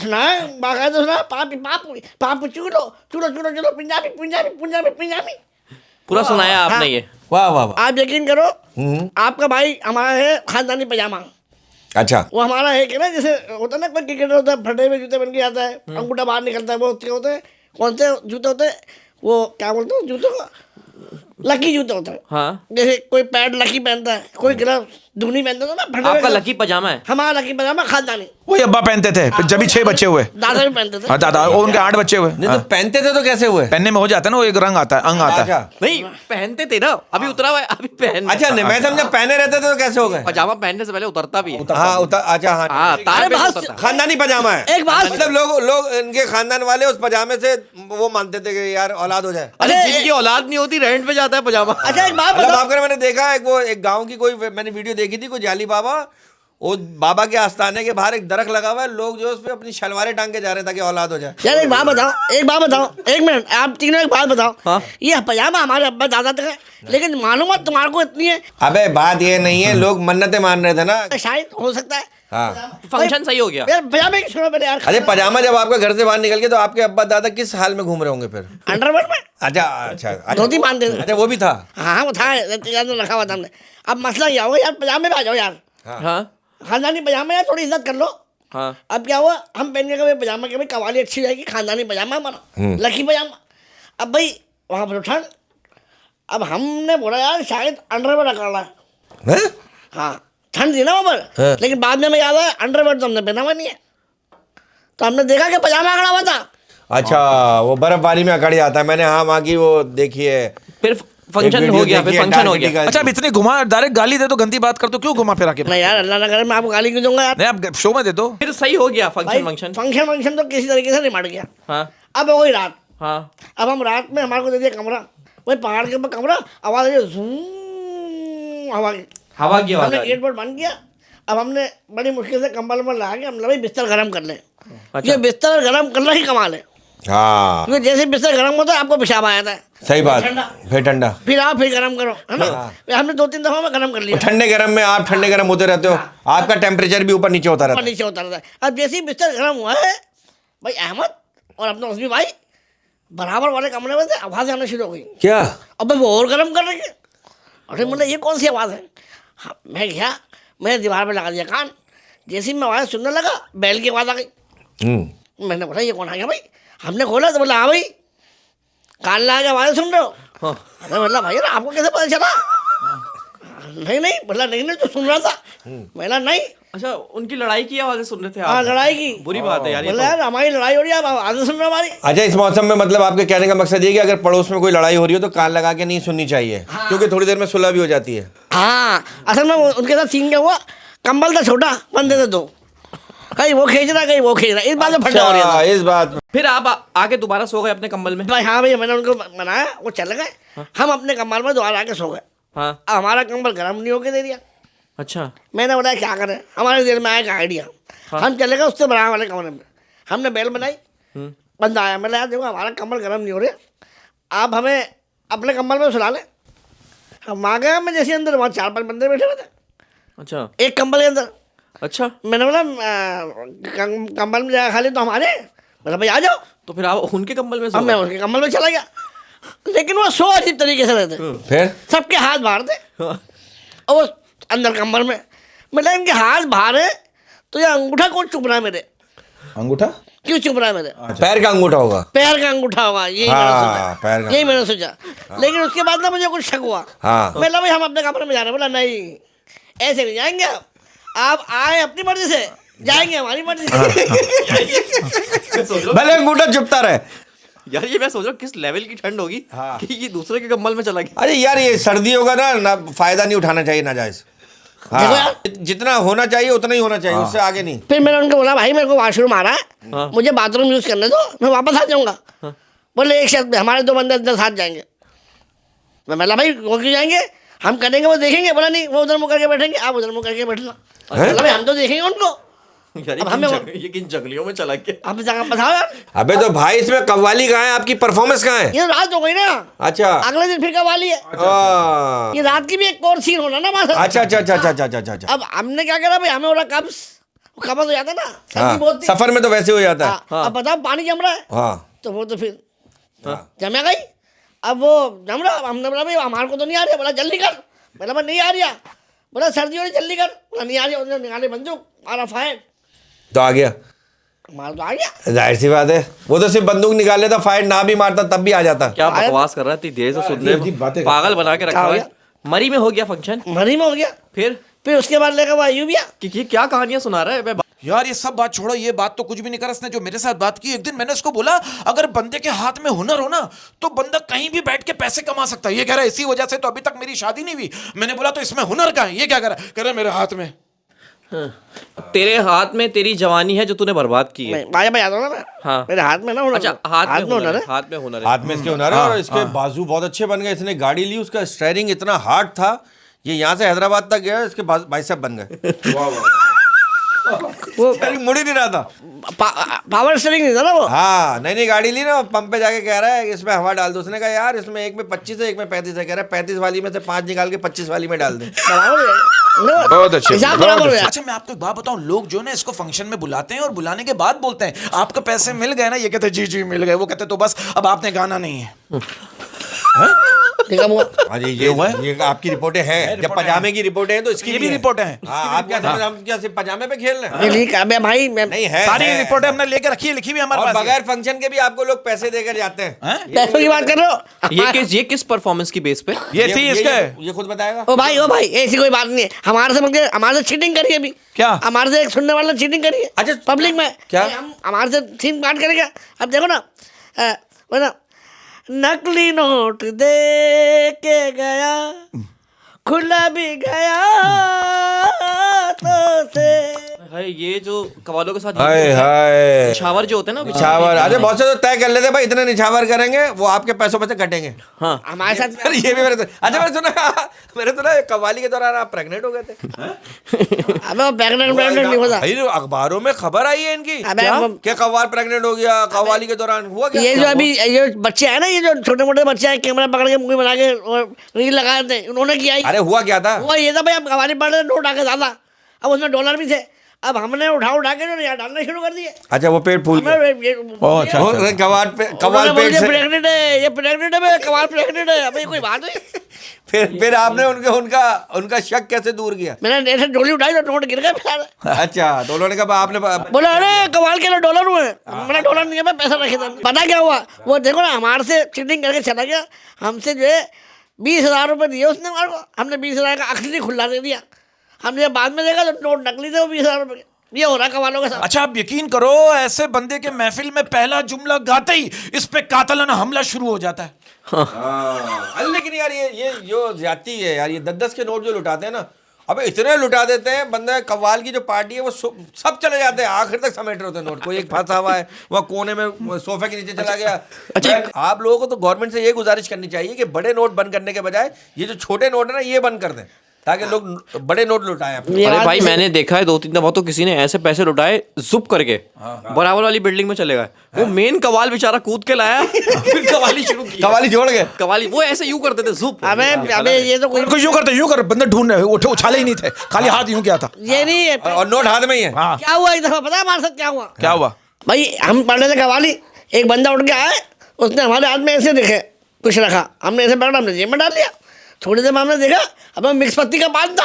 सुनाए बाकायदा सुना, पापी पापू पापू चूल्हो चूल्हो चूल्हो चूल्हो, पंजाबी पंजाबी पंजाबी पंजाबी पूरा सुनाया आपने हाँ। ये? वाह वाह वाह। आप यकीन करो, आपका भाई हमारा है खानदानी पजामा। अच्छा। वो हमारा है कि ना, जैसे होता है ना कोई क्रिकेटर होता है, फटे हुए जूते बन के आता है, अंगूठा बाहर निकलता है, वो क्या होते हैं, कौन से जूते होते हैं, वो क्या बोलते हैं जूतों का, लकी जूते होते हैं। हाँ। जैसे कोई पैड लकी पहनता है, कोई ग्लव धुनी पहनता था ना, फटे हुए आपका glove। लकी पजामा है? हमारा लकी पजामा खानदानी, वही अब्बा पहनते थे, फिर जब भी 6 बच्चे हुए। दादा भी पहनते थे। हाँ दादा, और उनके 8 बच्चे हुए। नहीं तो पहनते थे तो कैसे हुए? पहनने में हो जाता है ना, वो एक रंग आता है, अंग आता है। अच्छा नहीं, पहनते थे ना, अभी उतरा हुआ है, अभी पहन। अच्छा, नहीं मैं समझा पहने रहते थे तो कैसे हो गए? पजामा पहनने से पहले उतरता भी है। हाँ उतर। अच्छा हाँ। हाँ, तार अरे पे बस- उतरता है। खानदानी पजामा है। एक बात- मतलब लोग इनके खानदान वाले उस पजामे से वो मानते थे कि यार औलाद हो जाए। अरे अरे, जिनकी औलाद नहीं होती रेंट पे जाता है पजामा। अच्छा एक बात मतलब बताओ, माफ करें, मैंने देखा एक गांव की कोई मैंने वीडियो देखी थी, कोई जाली बाबा, वो बाबा के आस्थाने के बाहर एक दरख्त लगा हुआ है, लोग जो उस पे अपनी शलवारें टांग के जा रहे हैं ताकि औलाद हो जाए। यार एक बात बताओ, एक बात बताओ, एक मिनट, आप तीनों एक बात बताओ। हाँ? ये पजामा हमारे अब्बा दादा तक है, लेकिन मालूमात तुम्हारे को इतनी है, अबे बात ये नहीं है, लोग मन्नतें मान रहे थे ना। शायद हो सकता है। हाँ। फंक्शन सही हो गया। यार पजामे की सुनो पहले यार। अरे पजामा जब आपका घर से बाहर निकल के, तो आपके अब्बा दादा किस हाल में घूम रहे होंगे फिर? अंडरवेयर में अच्छा अच्छा अच्छा। धोती बांधते थे। अच्छा, वो भी था। हाँ वो था, याद रखा हुआ था हमने। अब मसला क्या हुआ यार, पजामे में आ जाओ यार, हाँ खानदानी पजामा, यार थोड़ी इज्जत कर लो। हाँ। अब क्या हुआ, हम पहन के गए पजामा के, भाई कवाली अच्छी हो जाएगी, खानदानी पजामा हमारा, लकी पजामा। अब भाई वहाँ पर ठंड, अब हमने बोला यार शायद अंडरवेयर रखा है, हैं? हाँ ठंड थी ना वहाँ हाँ। पर, लेकिन बाद में हमें याद आया अंडरवेयर तो हमने पहना हुआ नहीं है, तो हमने देखा कि पजामा खड़ा हुआ था। अच्छा, वो बर्फबारी में अकड़ जाता है, मैंने हाँ वहाँ की वो देखी है। फिर फंक्शन एक हो वीडियो गया, फिर देखी है, फंक्शन हो डार्क गया। सिटी का। अच्छा अब इतनी घुमा डायरेक्ट गाली दे, तो गंदी बात कर, तो क्यों घुमा फिरा के? नहीं यार, अल्लाह ना करे मैं आपको गाली क्यों दूंगा यार। नहीं आप शो में दे दो। फिर सही हो गया भाई फंक्शन। फंक्शन तो किसी तरीके से निमट गया। हाँ अब हो गई रात, हाँ अब हम रात में हमारे को दे दिया कमरा, वही पहाड़ के ऊपर कमरा, आवाज़ आई जूम हवा की, हवा की आवाज हमने आ रही। गेट बोर्ड बंद किया। अब हमने बड़ी मुश्किल से कंबल में ला के हमने भाई बिस्तर गर्म कर लें, अच्छा। ये बिस्तर गर्म करना ही कमाल है, हाँ क्योंकि जैसे बिस्तर गर्म होता है आपको पेशाब आ जाता है, सही बात। ठंडा। फिर ठंडा, फिर आप फिर गर्म करो, है ना। हमने 2-3 दफा में गर्म कर लिया, ठंडे गर्म में आप ठंडे गर्म होते रहते हो, आपका टेम्परेचर भी ऊपर नीचे होता रहता ऊपर है। नीचे होता रहता है। अब जैसे ही बिस्तर गर्म हुआ है, भाई अहमद और अपना उसमें भाई बराबर वाले कमरे में थे, आवाज़ आना शुरू हो गई। क्या? अब वो और गर्म कर रहे हैं। अरे मतलब ये कौन सी आवाज़ है? हाँ, मैं गया, मैंने दीवार पे लगा दिया कान, जैसे ही मैं आवाज़ सुनने लगा बैल की आवाज़ आ गई। मैंने बोला ये कौन आ गया भाई? हमने खोला तो बोला हाँ भाई कान लगा के आवाज़ सुन रहे हो? हाँ। अरे बोला भाई यार आपको कैसे पता चला? नहीं बोला नहीं तो सुन रहा था। बोला नहीं। अच्छा, उनकी लड़ाई की आवाजें सुन रहे थे हाँ आप? लड़ाई की। बुरी बात है यार ये बोला तो। यार हमारी लड़ाई हो रही है, आप आवाज़ें सुन रहे हो हमारी। अच्छा, इस मौसम में मतलब आपके कहने का मकसद ये कि अगर पड़ोस में कोई लड़ाई हो रही हो तो कान लगा के नहीं सुननी चाहिए, क्योंकि थोड़ी देर में सुलह भी हो जाती है। हाँ असल में उनके साथ सीन क्या हुआ, कंबल था छोटा, बंदे थे 2, कहीं वो खींच रहा कहीं वो खींच रहा, इस बात में फटा हो रहा था। इस बात में फिर आप आके दोबारा सो गए अपने कंबल में? भाई हाँ भैया मैंने उनको मनाया, वो चले गए, हम अपने कंबल में दोबारा आके सो गए। हाँ। अब हमारा कंबल गर्म नहीं होके दे दिया। अच्छा। मैंने बोला क्या करें, हमारे दिल में आया एक आइडिया। हम चले गए उससे बराबर वाले कमरे में, हमने बेल बनाई, बंदा आया, मैंने यार देखो हमारा कंबल गर्म नहीं हो रहे, आप हमें अपने कंबल में सुला लें। हम आ गए, मैं जैसे अंदर वहाँ 4-5 बंदे बैठे हुए थे अच्छा। एक कंबल के अंदर। अच्छा, मैंने बोला कंबल में जगह खाली तो हमारे, बोला भाई आ जाओ। तो फिर आप उनके कंबल में सो अब मैं गए? उनके कंबल में चला गया, लेकिन वो सो अजीब तरीके से रहते, फिर सबके हाथ बाहर थे हाँ। और वो अंदर कंबल में। मैंने इनके हाथ बाहर है तो ये अंगूठा कौन चुप रहा है मेरे, अंगूठा क्यों चुप रहा है मेरे? पैर का अंगूठा होगा। पैर का अंगूठा होगा, यही हाँ, मैंने पैर सोचा, का। यही मैंने सोचा। लेकिन उसके बाद ना मुझे कुछ शक हुआ। हाँ। मैं बोला भाई हम अपने कमरे में जा रहे हैं। बोला नहीं ऐसे नहीं जाएंगे, आप आए अपनी मर्जी से, जाएंगे हमारी मर्जी से। भले अंगूठा चुपता रहे। यार ये मैं सोच रहा हूँ किस लेवल की ठंड होगी कि ये दूसरे के कंबल में चला गया। अरे यार, ये सर्दी होगा ना फायदा नहीं उठाना चाहिए नाजायज। देखो हाँ, यार। जितना होना चाहिए उतना ही होना चाहिए, उससे आगे नहीं। फिर मैंने उनको बोला भाई मेरे को वॉशरूम आ रहा है, हाँ। मुझे बाथरूम यूज करने दो, मैं वापस आ जाऊंगा। बोले एक शर्त पे, हमारे 2 बंदे अंदर साथ जाएंगे। मैं बोला भाई वो क्यों जाएंगे, हम करेंगे वो देखेंगे। बोला नहीं वो उधर मुँह करके बैठेंगे, आप उधर मुँह करके बैठना। बोला भाई हम तो देखेंगे उनको। यार अब हमें- ये किन जंगलियों में चला गया? आप जगह बताओ यार, अबे तो भाई इसमें कव्वाली कहाँ है, आपकी परफॉर्मेंस कहाँ है? ये तो रात हो गई ना, अच्छा। अगले दिन फिर कवाली है। हाँ। ये रात की भी एक और सीन होना ना वहाँ से। अच्छा अच्छा अच्छा अच्छा अच्छा अच्छा अच्छा। अब हमने क्या करा भाई, हमें हो रहा कब्ज, वो कब्ज हो जाता है ना, सर्दी बहुत हाँ, थी। सफर में तो वैसे हो जाता है। हाँ, अब बताओ पानी जम रहा है, हाँ तो वो तो फिर जमे गई। अब वो जम रहा, हमने बोला भाई हमारे को तो नहीं आ रही। बोला जल्दी कर। बोला मैं नहीं आ रही। बोला सर्दी हो रही जल्दी कर। बोला नहीं आ रही। उन्होंने निकाले बंदूक, मारा फायर, तो आ गया, मार तो आ गया। जाहिर सी बात है। वो तो सिर्फ बंदूक निकाल लेता, फायर ना भी मारता तब भी आ जाता। क्या बकवास कर रहा है, इतनी देर से सुनने अजीब बातें करता पागल बना के रखा क्या हो है। गया? मरी में हो गया फंक्शन। मरी में हो गया। फिर उसके बाद लेकर वो अयूबिया। कि ये क्या कहानियां सुना रहा है बे? यार ये सब बात छोड़ो, ये बात तो कुछ भी नहीं करा इसने जो मेरे साथ बात की। एक दिन मैंने उसको बोला अगर बंदे के हाथ में हुनर हो ना तो बंदा कहीं भी बैठ के पैसे कमा सकता है। ये कह रहा है इसी वजह से तो अभी तक मेरी शादी नहीं हुई। मैंने बोला तो इसमें हुनर कहाँ है? ये क्या कह रहा है मेरे हाथ में। तेरे हाथ में तेरी जवानी है जो तूने बर्बाद की है। नहीं भाई भाई याद हो ना मैं, हाँ। मेरे हाथ में ना हुनर। अच्छा, हाथ में हुनर हुनर है, हाथ में हुनर है। हाथ में इसके हुनर है और इसके बाजू बहुत अच्छे बन गए। इसने गाड़ी ली, उसका स्टीयरिंग इतना हार्ड था, ये यहाँ से हैदराबाद तक गया, इसके बाइसेप बन गए। वो मुड़ ही नहीं रहा था। पावर स्टीयरिंग नहीं था ना वो। हाँ, नई नई गाड़ी ली ना, पंप पे जाके कह रहा है इसमें हवा डाल दो। उसने कहा यार इसमें एक में 25 है, एक में 35 है। कह रहा है 35 वाली में से 5 निकाल के 25 वाली में डाल दे। बराबर है। बहुत अच्छे, हिसाब बराबर है। अच्छा मैं आपको एक बात बताऊं, लोग जो ना इसको फंक्शन में बुलाते हैं और बुलाने के बाद बोलते हैं आपको पैसे मिल गए ना, ये कहते हैं जी जी मिल गए। वो कहते हैं तो बस अब आपने गाना नहीं है। देखा हुआ हाँ जी, हुआ है? ये आपकी रिपोर्टें हैं। जब पजामे की रिपोर्टें हैं तो इसकी ये भी है। रिपोर्टें हैं। हाँ, आप क्या समझ, हम क्या सिर्फ पजामे पे खेल रहे हैं? ये लिख अबे भाई मैं नहीं है, सारी है, रिपोर्टें है। हमने लेके रखी है, लिखी हुई है हमारे और पास। बगैर फंक्शन के भी आपको लोग पैसे देकर जाते हैं। हैं? पैसों की बात कर रहे हो ये किस परफॉर्मेंस की बेस पे? ये थी इसके ये खुद बताएगा। ओ भाई ऐसी कोई बात नहीं है। हमारे से चीटिंग करी है अभी। क्या? हमारे से एक सुनने वाला चीटिंग करी है। अच्छा, पब्लिक में क्या? हम हमारे से सीन पार्ट करेगा। अब देखो ना, वो ना, नकली नोट दे के गया, खुला भी गया तो से। भाई ये जो कवालों के साथ हाय हाय, निछावर जो होते हैं ना, निछावर। अरे बहुत से तो तय कर लेते भाई, इतने निछावर करेंगे वो आपके पैसों में से कटेंगे। हाँ हमारे साथ अरे ये भी अच्छा मैंने सुना कव्वाली के दौरान आप प्रेग्नेंट हो गए थे। अबे वो प्रेग्नेंट नहीं होता। भाई अखबारों में खबर आई है इनकी अबे वो- क्या कव्वाल प्रेग्नेंट हो गया कव्वाली के दौरान, हुआ क्या? ये जो अभी ये बच्चे हैं ना, ये जो छोटे मोटे बच्चे हैं, कैमरा पकड़ के मुंह बना के और रील लगा देते हैं, उन्होंने किया ही। अरे हुआ क्या था? वो ये था भाई, अब हमारी पड़ रहे नोट आके ज्यादा, अब उसमें डॉलर भी थे, अब हमने उठा के जो यहाँ डालना शुरू कर दिए। अच्छा वो पेट फूल गया। अच्छा, वो कव्वाल पे कव्वाल पेट से प्रेग्नेंट है, ये प्रेग्नेंट है भाई, कवाल प्रेग्नेंट है। अबे ये कोई बात है? फिर आपने उनका शक कैसे दूर किया? मैंने ऐसे डोली उठाई तो नोट गिर गए फिर। अच्छा तो उन्होंने कहा आपने बोला अरे कवाल के डॉलर हुए। मैंने डॉलर नहीं है, मैं पैसा रखे थे। पता क्या हुआ, वो देखो ना, हमारे से चीटिंग करके चला गया। हमसे जो है 20,000 रुपये दिए उसने हमारे को, हमने 20,000 का असली खुला दे दिया। हमने बाद में देखा तो नोट नकली थे वो 20,000 रुपये के। ये हो रहा कवालों के साथ। अच्छा, आप यकीन करो, ऐसे बंदे के महफिल में पहला जुमला गाते ही इस पे कातलाना हमला शुरू हो जाता है। अरे लेकिन यार ये जो ज्यादती है यार, ये 10-10 के नोट जो लुटाते हैं ना, अबे इतने लुटा देते हैं बंदा। कव्वाल की जो पार्टी है वो सब चले जाते हैं, आखिर तक समेट रहे होते हैं नोट। कोई एक फंसा हुआ है वह कोने में सोफे के नीचे चला गया। अच्छा, आप लोगों को तो गवर्नमेंट से ये गुजारिश करनी चाहिए कि बड़े नोट बंद करने के बजाय ये जो छोटे नोट है ना, ये बंद कर दें, ताकि लोग बड़े नोट लुटाएं अपने। ये अरे बात भाई भी मैंने देखा है 2-3 दफा तो किसी ने ऐसे पैसे लुटाए जुप करके बराबर वाली बिल्डिंग में चले गए। वो मेन कवाल बेचारा कूद के लाया फिर कवाली शुरू की। कव्वाली छोड़ गए। कवाली वो ऐसे यूं करते थे जुप। अबे ये तो कोई कुछ यूं कर बंदे ढूंढ रहे, उठे उछाले ही नहीं थे, खाली हाथ यूं किया था। ये नहीं है। और नोट हाथ में ही है। हाँ, क्या हुआ एक दफा, पता है हमारे साथ क्या हुआ? क्या हुआ? भाई हम पढ़ रहे थे कवाली, एक बंदा उठ के आया, उसने हमारे हाथ में ऐसे देखे कुछ रखा, हमने ऐसे पकड़ा, हमने जेब में डाल लिया। थोड़ी देर में हमने देखा अब मिक्स पत्ती का पान था।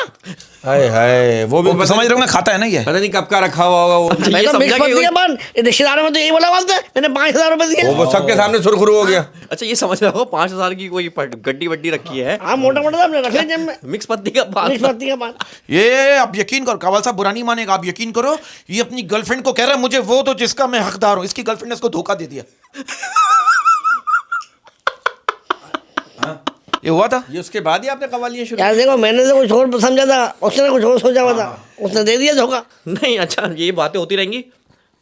हाय हाय, वो भी समझ रहे हो ना, खाता है ना ये। पता नहीं कब का रखा हुआ होगा वो। मैं तो मिक्स पत्ती का पान, रिश्तेदारों में तो यही बोला बात है, मैंने 5,000 रुपए दिए। वो सबके सामने सुरखुरु हो गया। अच्छा ये समझ रहे हो 5,000 की कोई गड्डी वड्डी रखी है, हाँ मोटा मोटा हमने रख लिया जेब में, मिक्स पत्ती का पान। मिक्स पत्ती का पान। ये आप यकीन करो, कवाल साहब बुरा नहीं मानेगा, आप यकीन करो, ये अपनी गर्लफ्रेंड को कह रहा है मुझे वो तो जिसका मैं हकदार हूं। इसकी गर्लफ्रेंड ने इसको धोखा दे दिया। ये हुआ था। ये उसके बाद ही आपने कव्वालियां शुरू। यार देखो, मैंने तो कुछ और समझा था, उसने कुछ और सोचा हुआ था, उसने दे दिया धोखा। नहीं अच्छा ये बातें होती रहेंगी।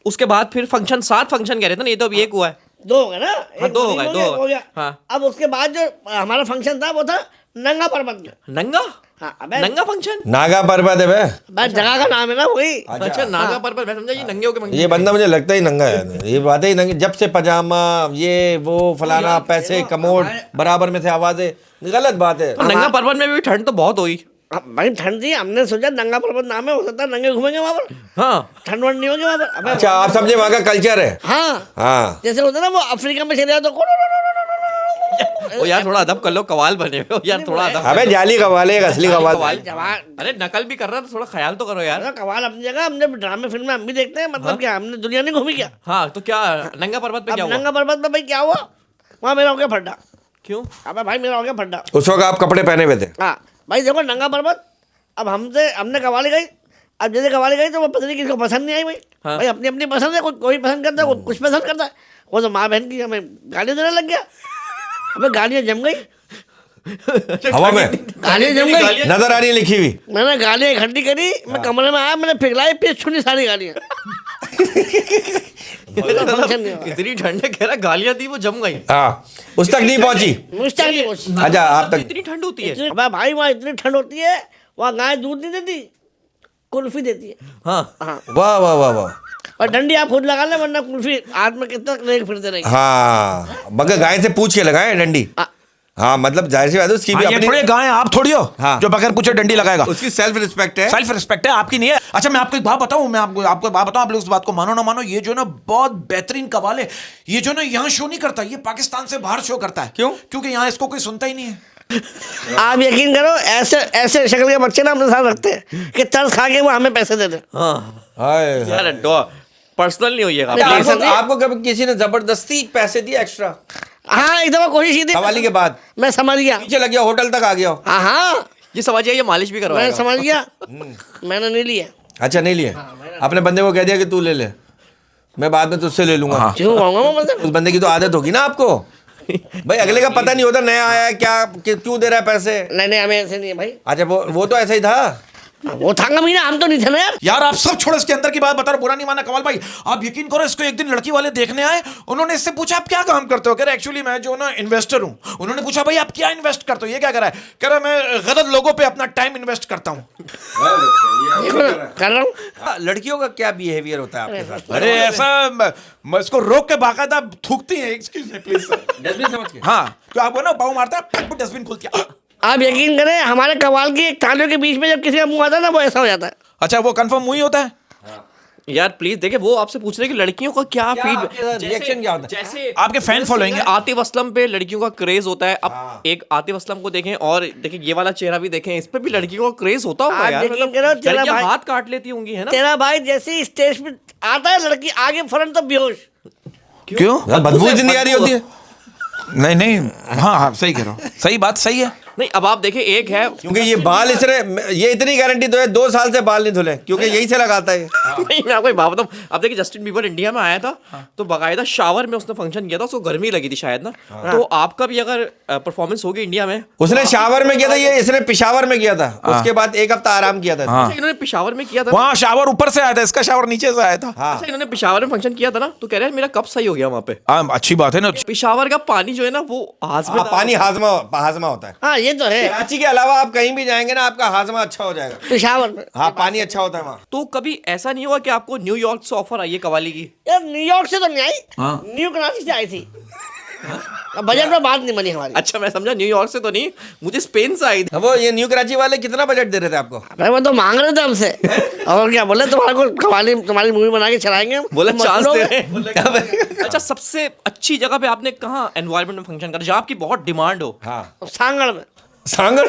उसके बाद फिर फंक्शन 7 फंक्शन कह रहे थे ना, ये तो अभी एक हुआ है। 2 हो गए ना, हाँ, 2 हो गए, 2 हो गया। हाँ। अब उसके बाद जो हमारा फंक्शन था वो था नंगा पर्वत में। नंगा हाँ, अबे नंगा फंक्शन। नागा पर्वत है बे। बस जगह का नाम है ना वही। अच्छा नागा पर मैं समझा ये नंगे होके ये बंदा मुझे लगता ही नंगा है। ये बातें ही नंगे, जब से पजामा ये वो फलाना, पैसे कमोड बराबर में से आवाजें, गलत बात है। नंगा पर्वत में भी ठंड तो बहुत हुई। अब भाई ठंड थी, हमने सोचा नंगा पर्वत नाम है, हो सकता है नंगे घूमेंगे वहाँ पर, हाँ ठंड वंड नहीं होगी वहाँ पर। अबे अच्छा आप समझे वहाँ का कल्चर है। हाँ, हाँ जैसे होता है ना वो अफ्रीका में चले जाओ तो ओ यार थोड़ा अदब कर लो, कवाल बने हो यार, थोड़ा अदब कर अबे लो। जाली कव्वाल है, असली कव्वाल। जवान अरे नकल भी कर रहा है तो थोड़ा ख्याल तो करो यार। कवाल अपनी जगह, हमने ड्रामे फिल्म में हम भी देखते हैं, मतलब क्या हमने दुनिया नहीं घूमी क्या? हाँ तो क्या नंगा पर्वत पे अब क्या हुआ? नंगा पर्वत में भाई क्या हुआ, वहाँ मेरा हो गया फड्डा। क्यों? अबे भाई मेरा हो गया फड्डा। उस वक्त आप कपड़े पहने हुए थे। हाँ भाई देखो नंगा पर्वत, अब हमने कवाली गई, अब जैसे कवाली गई तो वो पत्नी किसी को पसंद नहीं आई भाई। हाँ। भाई अपनी अपनी पसंद है, कोई पसंद करता है, कोई कुछ पसंद करता है। वो तो माँ बहन की हमें गाली देने लग गया। अबे गालियाँ जम गई, हवा में गालियाँ जम गई, नजर आ रही है लिखी हुई। मैंने गालियाँ इकट्ठी करी, मैं कमरे में आया, मैंने पिघलाई पेट छूनी सारी गालियाँ। फंक्शन नहीं हुआ। इतनी ठंड है, कह रहा गालियां दी वो जम गई। हाँ उस तक नहीं पहुंची। मुझ तक नहीं पहुंची। अच्छा आप तक। इतनी ठंड होती है? अबे भाई वहाँ इतनी ठंड होती है, वहाँ गाय दूध नहीं देती, कुल्फी देती है। हाँ हाँ, वाह वाह वाह वाह। और डंडी आप खुद लगा ले, वरना कुल्फी हाथ में कितना लेके फिरते रहेंगे। हाँ मगर गाय से पूछ के लगाए डंडी। हाँ मतलब जाहिर सी बात है उसकी भी हाँ, ये अपनी थोड़े गाय हैं, आप थोड़ी हो हाँ। जो बगैर पूछे डंडी लगाएगा। उसकी सेल्फ रिस्पेक्ट है। सेल्फ रिस्पेक्ट है, आपकी नहीं है। अच्छा मैं आपको एक बात बताऊं, मैं आपको बात बताऊं, आप लोग उस बात को मानो ना मानो, ये जो ना बहुत बेहतरीन कवाल है, ये जो ना यहाँ शो नहीं करता, ये पाकिस्तान से बाहर शो करता है। क्यों? क्योंकि यहाँ इसको कोई सुनता ही नहीं है। आप यकीन करो, ऐसे ऐसे शक्ल के बच्चे ना अपने साथ रखते हैं कि तरस खा के वो हमें पैसे दे दे। हाँ हाय यार पर्सनल नहीं होइएगा नहीं, प्लीज। आपको- आपको कभी किसी ने जबरदस्ती पैसे दिए एक्स्ट्रा हाँ एक दफा कोशिश की थी, कवाली के बाद? मैं समझ गया। पीछे लग गया, होटल तक आ गया हो? हाँ हाँ ये समझिए ये मालिश भी मैं करवाएगा। समझ गया, मैंने नहीं लिया। अच्छा नहीं लिए? अपने बंदे को कह दिया कि तू ले ले, मैं बाद में तुझसे ले लूंगा। क्यों कहूँगा मैं मतलब? उस बंदे की तो आदत होगी ना आपको। भाई अगले का पता नहीं होता, नया आया है क्या, क्यों दे रहा है पैसे। नहीं नहीं, हमें ऐसे नहीं है भाई। अच्छा वो तो ऐसा ही था। वो था महीना, हम तो नहीं थे ना यार। यार आप सब छोड़ो, इसके अंदर की बात बता रहे, बुरा नहीं माना कवाल भाई। आप यकीन करो, इसको एक दिन लड़की वाले देखने आए, उन्होंने इससे पूछा आप क्या काम करते हो? कह रहे एक्चुअली मैं जो ना इन्वेस्टर हूं। उन्होंने पूछा भाई आप क्या इन्वेस्ट करते हो, ये क्या कर रहा है? कह रहा मैं गलत लोगों पे अपना टाइम इन्वेस्ट करता हूं। देखो ना, कर रहा हूँ। लड़कियों का क्या बिहेवियर होता है आपके साथ? अरे ऐसा मैं इसको रोक के बाकायदा थूकती है। Excuse me please sir. Dustbin समझ के? हाँ क्यों आप वो ना पाँव मारता है, डस्टबिन खुलती है। आप यकीन करें, हमारे कवाल की एक तालियों के बीच में जब किसी का मुंह आता है ना, वो ऐसा हो जाता है। अच्छा वो कंफर्म हुई होता है। यार प्लीज देखिए, वो आपसे पूछ रहे हैं कि लड़कियों का क्या फीडबैक, रिएक्शन क्या होता है? जैसे आपके फैन फॉलोइंग है। आतिफ असलम पे लड़कियों का क्रेज होता है। अब एक आतिफ असलम को देखें और देखिए ये वाला चेहरा भी देखें, इस पे भी लड़कियों का क्रेज होता होगा आप यार। यकीन करो, तेरा लड़कियां भाई- हाथ काट लेती होंगी है ना। तेरा भाई जैसे ही स्टेज पे आता है लड़की आगे फौरन तो बेहोश। क्यों? बदबू इतनी आ रही होती है नहीं नहीं, हाँ हाँ सही कह रहे हो, सही बात सही है। नहीं अब आप देखिए, एक है क्योंकि ये बाल इसने, ये इतनी गारंटी तो है 2 साल से बाल नहीं धुले, क्योंकि यही से लगाता है। नहीं मैं आपको एक बात बताऊं, अब देखिए जस्टिन बीबर इंडिया में आया था तो बाकायदा शावर में उसने फंक्शन किया था, उसको गर्मी लगी थी शायद ना। तो आपका भी अगर परफॉर्मेंस होगी इंडिया में। उसने शावर में किया था, ये इसने पिशावर में किया था, उसके बाद 1 हफ्ता आराम किया था। अच्छा, इन्होंने पिशावर में किया था। वहाँ शावर ऊपर से आया था, इसका शावर नीचे से आया था। अच्छा इन्होंने पिशावर में फंक्शन किया था ना, तो कह रहे हैं मेरा कब सही हो गया वहाँ पे। अच्छी बात है ना। पिशावर का पानी जो है ना वो हाजमे पानी हाजमा होता है। हाँ ये तो है, कराची के अलावा आप कहीं भी जाएंगे ना, आपका हाजमा अच्छा हो जाएगा। पेशावर में। हाँ पानी अच्छा होता है वहाँ। तो कभी ऐसा नहीं हुआ कि आपको न्यूयॉर्क से ऑफर आई है कवाली की? यार न्यूयॉर्क से तो नहीं आई, न्यू कराची से आई थी। अब बजट में बात नहीं बनी हमारी। अच्छा मैं समझा न्यूयॉर्क से तो नहीं, मुझे स्पेन से आई थी। वो ये न्यू कराची वाले कितना बजट दे रहे थे आपको? अरे वो तो मांग रहे थे हमसे, और क्या बोले, तुम्हारे को कवाली तुम्हारी मूवी बना के चलाएंगे हम। बोले तुम चांस मजबूर दे हो रहे गए। हैं। अच्छा सबसे अच्छी जगह पे आपने कहाँ एनवायरनमेंट में फंक्शन करा जहाँ आपकी बहुत डिमांड हो? हाँ सांगड़ में। सांगड़।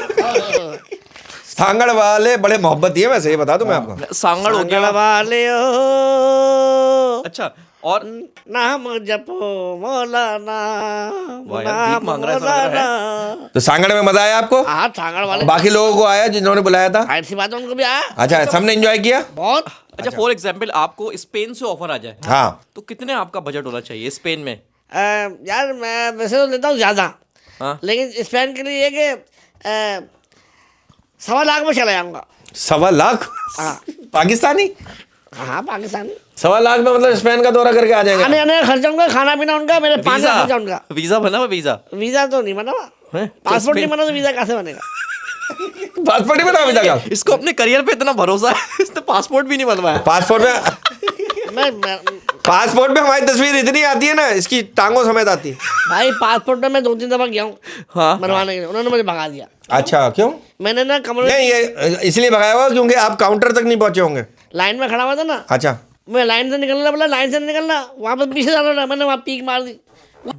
सांगड़ वाले बड़े मोहब्बती है, वैसे ये बता दूं मैं आपको। सांगड़ हो गया। सांगड़ वाले ओ, अच्छा और नाम जपो मौलाना, वाह यार, भीख मांग रहा है, समझ रहा है। मौलाना। तो सांगड़ में मजा आया आपको? हाँ सांगड़ वाले बाकी लोगों को आया जिन्होंने बुलाया था? ऐसी बात है, उनको भी आया अच्छा सबने एंजॉय किया? बहुत। अच्छा फॉर एग्जाम्पल आपको स्पेन से ऑफर आ जाए हाँ तो कितने आपका बजट होना चाहिए स्पेन में? यार मैं वैसे तो लेता हूँ ज्यादा, हाँ लेकिन स्पेन के लिए ये कि 1.25 लाख में चला जाऊंगा। 1.25 लाख? हाँ पाकिस्तानी? हाँ पाकिस्तानी। 1.25 लाख में मतलब स्पेन का दौरा करके आ जाएगा? आने आने का खर्चा उनका, खाना पीना उनका, मेरे 5 वीजा खर्चा उनका। वीजा बना हुआ वीजा? वीजा तो नहीं बना हुआ, हैं? तो पासपोर्ट नहीं स्पेन- बना तो वीजा कैसे बनेगा? पासपोर्ट ही बना अभी तक? इसको अपने करियर पे इतना भरोसा है इसने पासपोर्ट भी नहीं बनवाया। पासपोर्ट में मैं पासपोर्ट में हमारी तस्वीर इतनी आती है ना, इसकी टांगों समेत आती है। भाई पासपोर्ट में मैं 2-3 दफा गया हूँ हाँ बनवाने के लिए, उन्होंने मुझे भगा दिया। अच्छा क्यों? मैंने ना कमरे नहीं ये इसलिए भगाया हुआ क्योंकि आप काउंटर तक नहीं पहुंचे होंगे। लाइन में खड़ा हुआ था ना, अच्छा मैं लाइन से निकलना बोला, लाइन से निकलना, वहाँ पर पीछे जाना था, मैंने वहाँ पीक मार दी।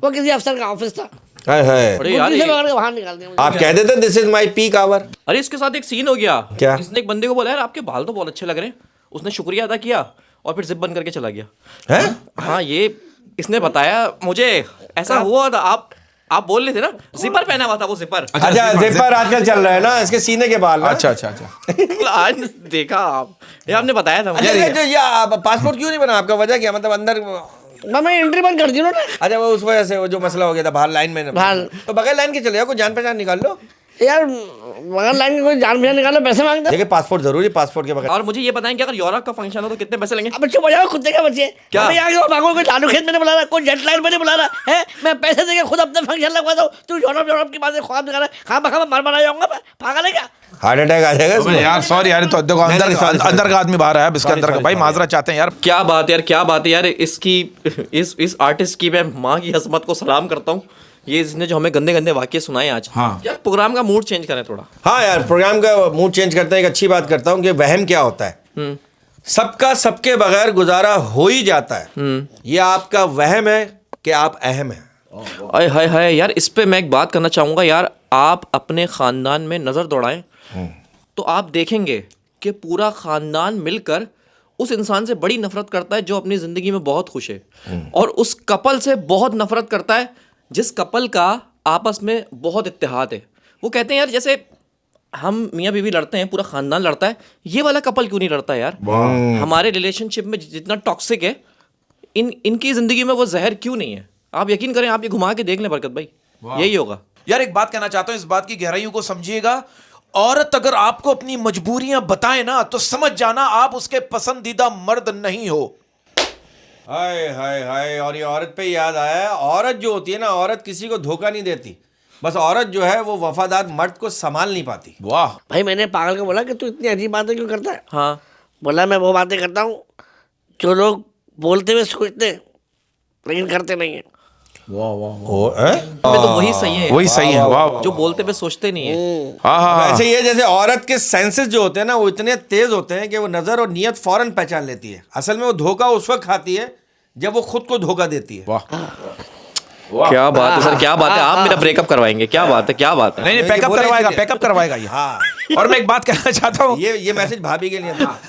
वो किसी अफसर का ऑफिस था, हाय हाय। अरे यार पीछे ये- पकड़ के बाहर निकाल दिया मुझे। आप कह देते this is my peak hour. अरे इसके साथ एक सीन हो गया। क्या? इसने एक बंदे को बोला यार आपके बाल तो बहुत अच्छे लग रहे हैं, उसने शुक्रिया अदा किया और फिर जिप बंद करके चला गया। हैं? हाँ ये इसने बताया मुझे, ऐसा हुआ था। आप बोल रहे थे ना जिपर पहना हुआ था वो जिपर। अच्छा जिपर आजकल चल रहा है ना, इसके सीने के बाल ना? अच्छा अच्छा अच्छा। आज देखा आप, ये आपने बताया था मुझे। अच्छा जो ये पासपोर्ट क्यों नहीं बना आपका? वजह क्या मतलब अंदर? मैं एंट्री बंद कर दी उन्होंने। अच्छा वो उस वजह से वो जो मसला हो गया था बाहर लाइन में बाहर। तो बगैर लाइन के चले जाओ, कोई जान पहचान निकाल लो। यार मगर लाइन के कोई जान पहचान निकालो, पैसे मांगते। देखिए पासपोर्ट जरूरी, पासपोर्ट के बगैर। और मुझे ये बताएं कि अगर यूरोप का फंक्शन हो तो कितने पैसे लेंगे? अब चुप हो जाओ, खुद के बच्चे क्या? अबे यहाँ भागो, कोई लालू खेत में नहीं बुला रहा, कोई जेट लाइन में नहीं बुला रहा है। मैं पैसे देके खुद अपने फंक्शन लगवाता हूँ, तू यूरोप की बातें ख्वाब दिखा रहा है। खा मर मरा जाऊंगा मैं, पागल है क्या? हार्ट अटैक आ जाएगा इसमें। यार सॉरी यार, तो देखो अंदर नहीं, sorry, अंदर का आदमी बाहर आया, अब इसके Sorry, अंदर का sorry, भाई sorry. माजरा चाहते हैं यार। क्या बात है यार, क्या बात है यार। इसकी इस आर्टिस्ट की मैं माँ की हसमत को सलाम करता हूँ ये इसने जो हमें गंदे गंदे वाक्य सुनाए आज, हाँ। यार प्रोग्राम का मूड चेंज करें थोड़ा। हाँ यार, प्रोग्राम का मूड चेंज करते हैं। एक अच्छी बात करता हूँ कि वहम क्या होता है। सबका सबके बगैर गुजारा हो ही जाता है। ये आपका वहम है कि आप अहम हैं। अरे हाय हाय यार, इस पे मैं एक बात करना चाहूँगा यार। आप अपने ख़ानदान में नज़र दौड़ाएं तो आप देखेंगे कि पूरा ख़ानदान मिलकर उस इंसान से बड़ी नफरत करता है जो अपनी ज़िंदगी में बहुत खुश है, और उस कपल से बहुत नफरत करता है जिस कपल का आपस में बहुत इत्तेहाद है। वो कहते हैं यार, जैसे हम मियाँ बीवी लड़ते हैं, पूरा ख़ानदान लड़ता है, ये वाला कपल क्यों नहीं लड़ता यार? हमारे रिलेशनशिप में जितना टॉक्सिक है, इनकी ज़िंदगी में वो जहर क्यों नहीं है? आप यकीन करें, आप ये घुमा के देख लें बरकत भाई, यही होगा। यार एक बात कहना चाहता हूं, इस बात की गहराइयों को समझिएगा। औरत अगर आपको अपनी मजबूरियां बताए ना, तो समझ जाना आप उसके पसंदीदा मर्द नहीं हो। हाय हाय हाय। और ये औरत पे याद आया, औरत जो होती है ना, औरत किसी को धोखा नहीं देती। बस औरत जो है वो वफादार मर्द को संभाल नहीं पाती। वाह। भाई मैंने पागल को बोला कि तू इतनी अजीब बातें क्यों करता है? हाँ, बोला मैं वो बातें करता हूँ जो लोग बोलते हुए सोचते हैं लेकिन करते नहीं है। तो वही सही है, वही सही है। वाह। जो बोलते पे सोचते नहीं है। हाँ हाँ हाँ। ऐसे ये जैसे औरत के सेंसेस जो होते हैं ना, वो इतने तेज होते हैं कि वो नजर और नियत फौरन पहचान लेती है। असल में वो धोखा उस वक्त खाती है जब वो खुद को धोखा देती है। वाह। क्या बात है सर, क्या बात है। आप मेरा ब्रेकअप करवाएंगे? क्या बात है, क्या बात है। नहीं नहीं, ये पैकअप बोला करवाएगा, इसलिए। पैकअप करवाएगा ये। हाँ, और मैं एक बात कहना चाहता हूँ, ये मैसेज भाभी के लिए था।